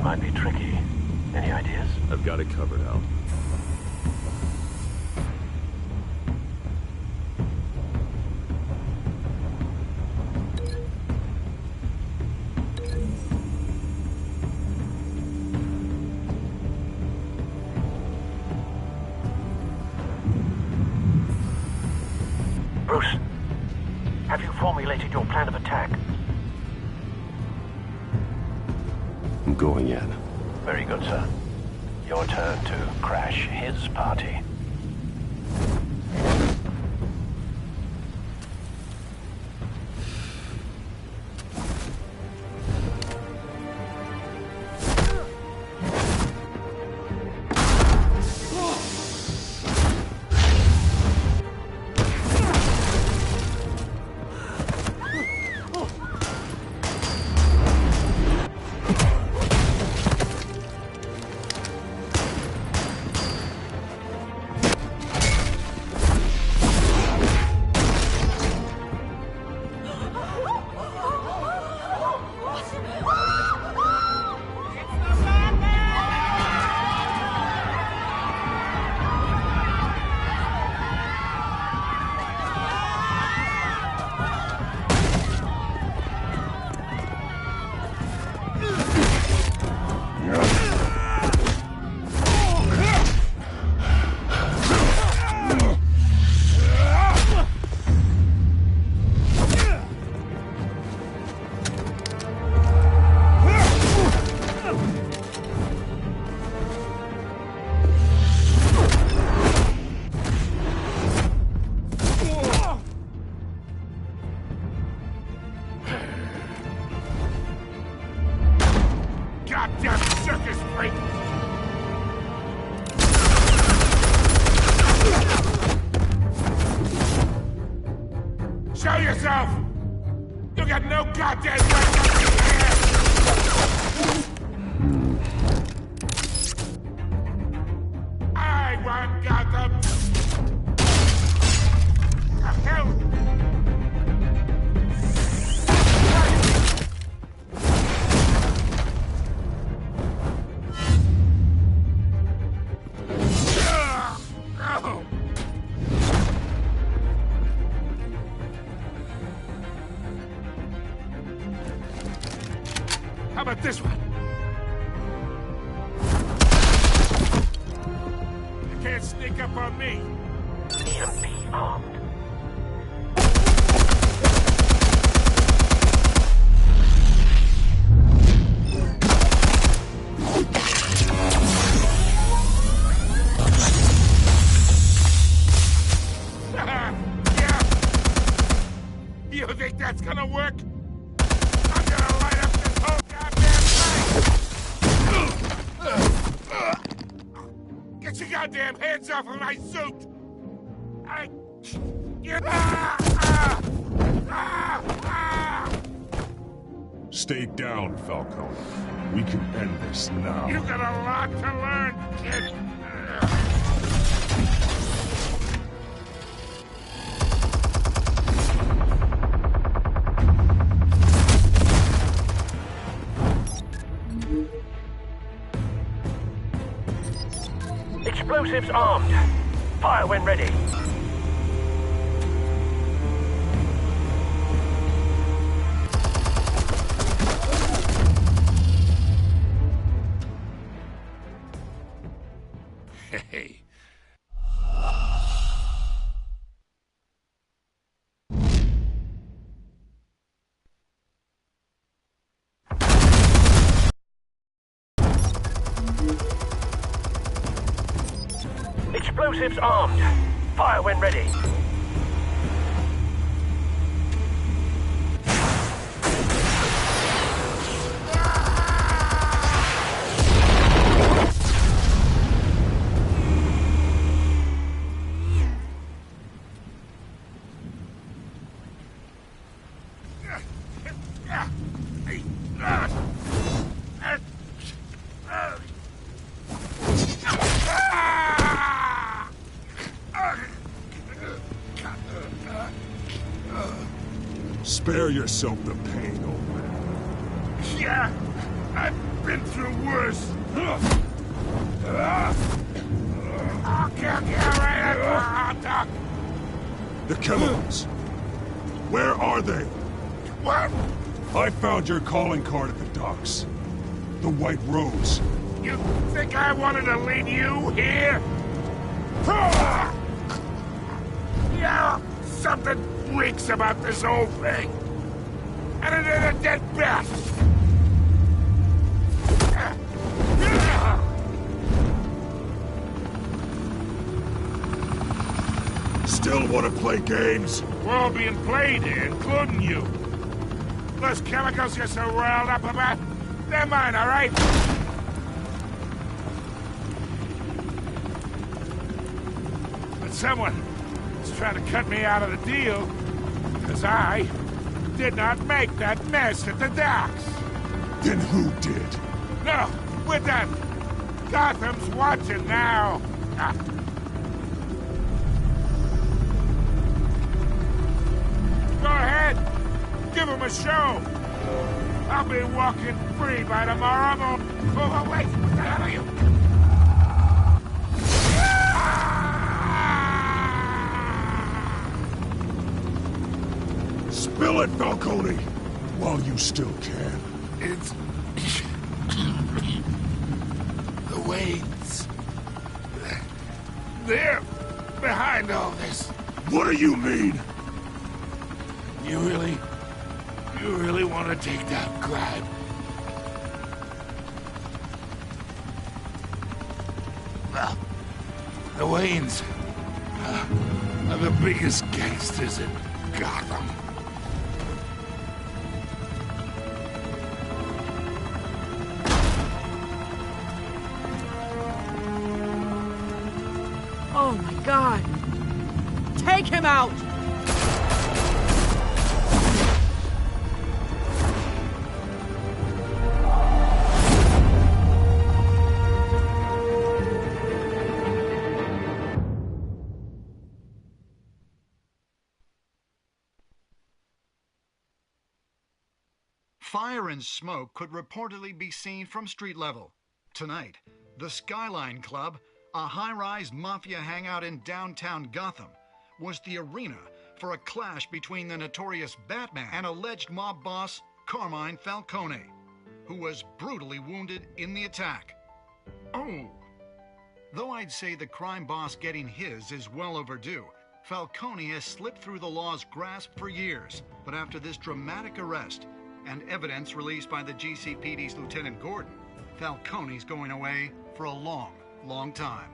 [SPEAKER 18] down might be tricky. Any ideas?
[SPEAKER 20] I've got it covered, Al.
[SPEAKER 18] Bruce, have you formulated your plan of attack?
[SPEAKER 20] I'm going in.
[SPEAKER 18] Very good, sir. Your turn to crash his party.
[SPEAKER 13] Show yourself! You got no goddamn right to be here! I want Gotham! The hell? How about this one? You can't sneak up on me.
[SPEAKER 18] EMP armed.
[SPEAKER 13] Yeah. You think that's gonna work? I'm gonna light up this whole Get your goddamn hands off of my suit!
[SPEAKER 5] Stay down, Falcone. We can end this now.
[SPEAKER 13] You got a lot to learn, kid.
[SPEAKER 18] Explosives armed. Fire when ready.
[SPEAKER 13] Hey.
[SPEAKER 18] Explosives armed. Fire when ready.
[SPEAKER 5] Spare yourself the pain, old man.
[SPEAKER 13] Yeah, I've been through worse. I'll kill you right at the hot dog.
[SPEAKER 5] The chemicals. Where are they?
[SPEAKER 13] What?
[SPEAKER 5] I found your calling card at the docks. The White Rose.
[SPEAKER 13] You think I wanted to leave you here? Yeah, something reeks about this whole thing. And it is a dead bat.
[SPEAKER 5] Still want to play games?
[SPEAKER 13] We're all being played here, including you. Those chemicals you're so riled up about, they're mine, all right? But someone is trying to cut me out of the deal, because I did not make that mess at the docks.
[SPEAKER 5] Then who did?
[SPEAKER 13] No, we're done. Gotham's watching now. Go ahead. Give him a show. I'll be walking free by tomorrow. Oh, wait. What the hell are you?
[SPEAKER 5] Spill it, Falcone, while you still can.
[SPEAKER 13] It's... the Waynes. They're behind all this.
[SPEAKER 5] What do you mean?
[SPEAKER 13] You really want to take that grab? Well, the Waynes are the biggest gangsters in Gotham.
[SPEAKER 21] Oh my God! Take him out!
[SPEAKER 14] Fire and smoke could reportedly be seen from street level. Tonight, the Skyline Club, a high-rise mafia hangout in downtown Gotham, was the arena for a clash between the notorious Batman and alleged mob boss Carmine Falcone, who was brutally wounded in the attack. Oh! Though I'd say the crime boss getting his is well overdue, Falcone has slipped through the law's grasp for years, but after this dramatic arrest and evidence released by the GCPD's Lieutenant Gordon, Falcone's going away for a long, long time.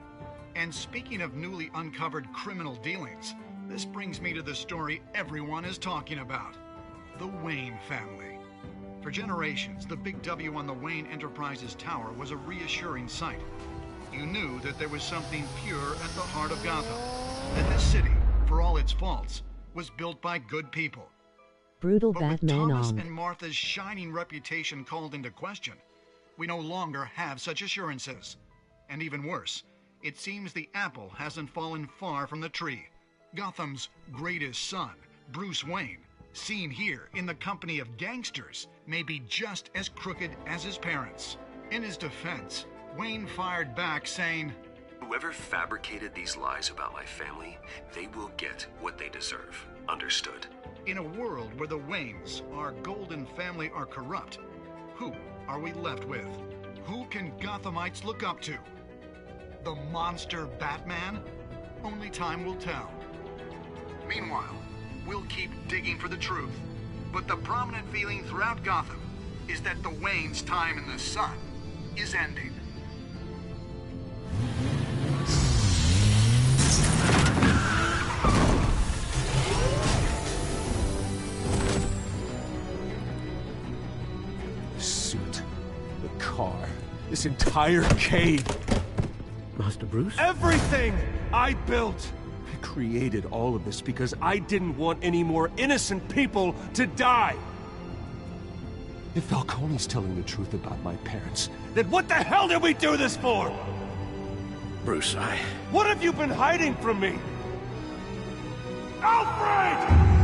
[SPEAKER 14] And speaking of newly uncovered criminal dealings, this brings me to the story everyone is talking about: the Wayne family. For generations, the big W on the Wayne Enterprises Tower was a reassuring sight. You knew that there was something pure at the heart of Gotham, that this city, for all its faults, was built by good people.
[SPEAKER 8] Brutal
[SPEAKER 14] But with
[SPEAKER 8] Batman
[SPEAKER 14] Thomas
[SPEAKER 8] on.
[SPEAKER 14] and Martha's shining reputation called into question, we no longer have such assurances. And even worse, it seems the apple hasn't fallen far from the tree. Gotham's greatest son, Bruce Wayne, seen here in the company of gangsters, may be just as crooked as his parents. In his defense, Wayne fired back saying,
[SPEAKER 7] "Whoever fabricated these lies about my family, they will get what they deserve. Understood?"
[SPEAKER 14] in a world where the Waynes, our golden family, are corrupt, who are we left with? Who can Gothamites look up to? The monster Batman? Only time will tell. Meanwhile, we'll keep digging for the truth. But the prominent feeling throughout Gotham is that the Waynes' time in the sun is ending.
[SPEAKER 7] The suit, the car, this entire cave.
[SPEAKER 6] Master Bruce?
[SPEAKER 7] Everything I built! I created all of this because I didn't want any more innocent people to die! If Falcone's telling the truth about my parents, then what the hell did we do this for?
[SPEAKER 6] Bruce,
[SPEAKER 7] What have you been hiding from me? Alfred!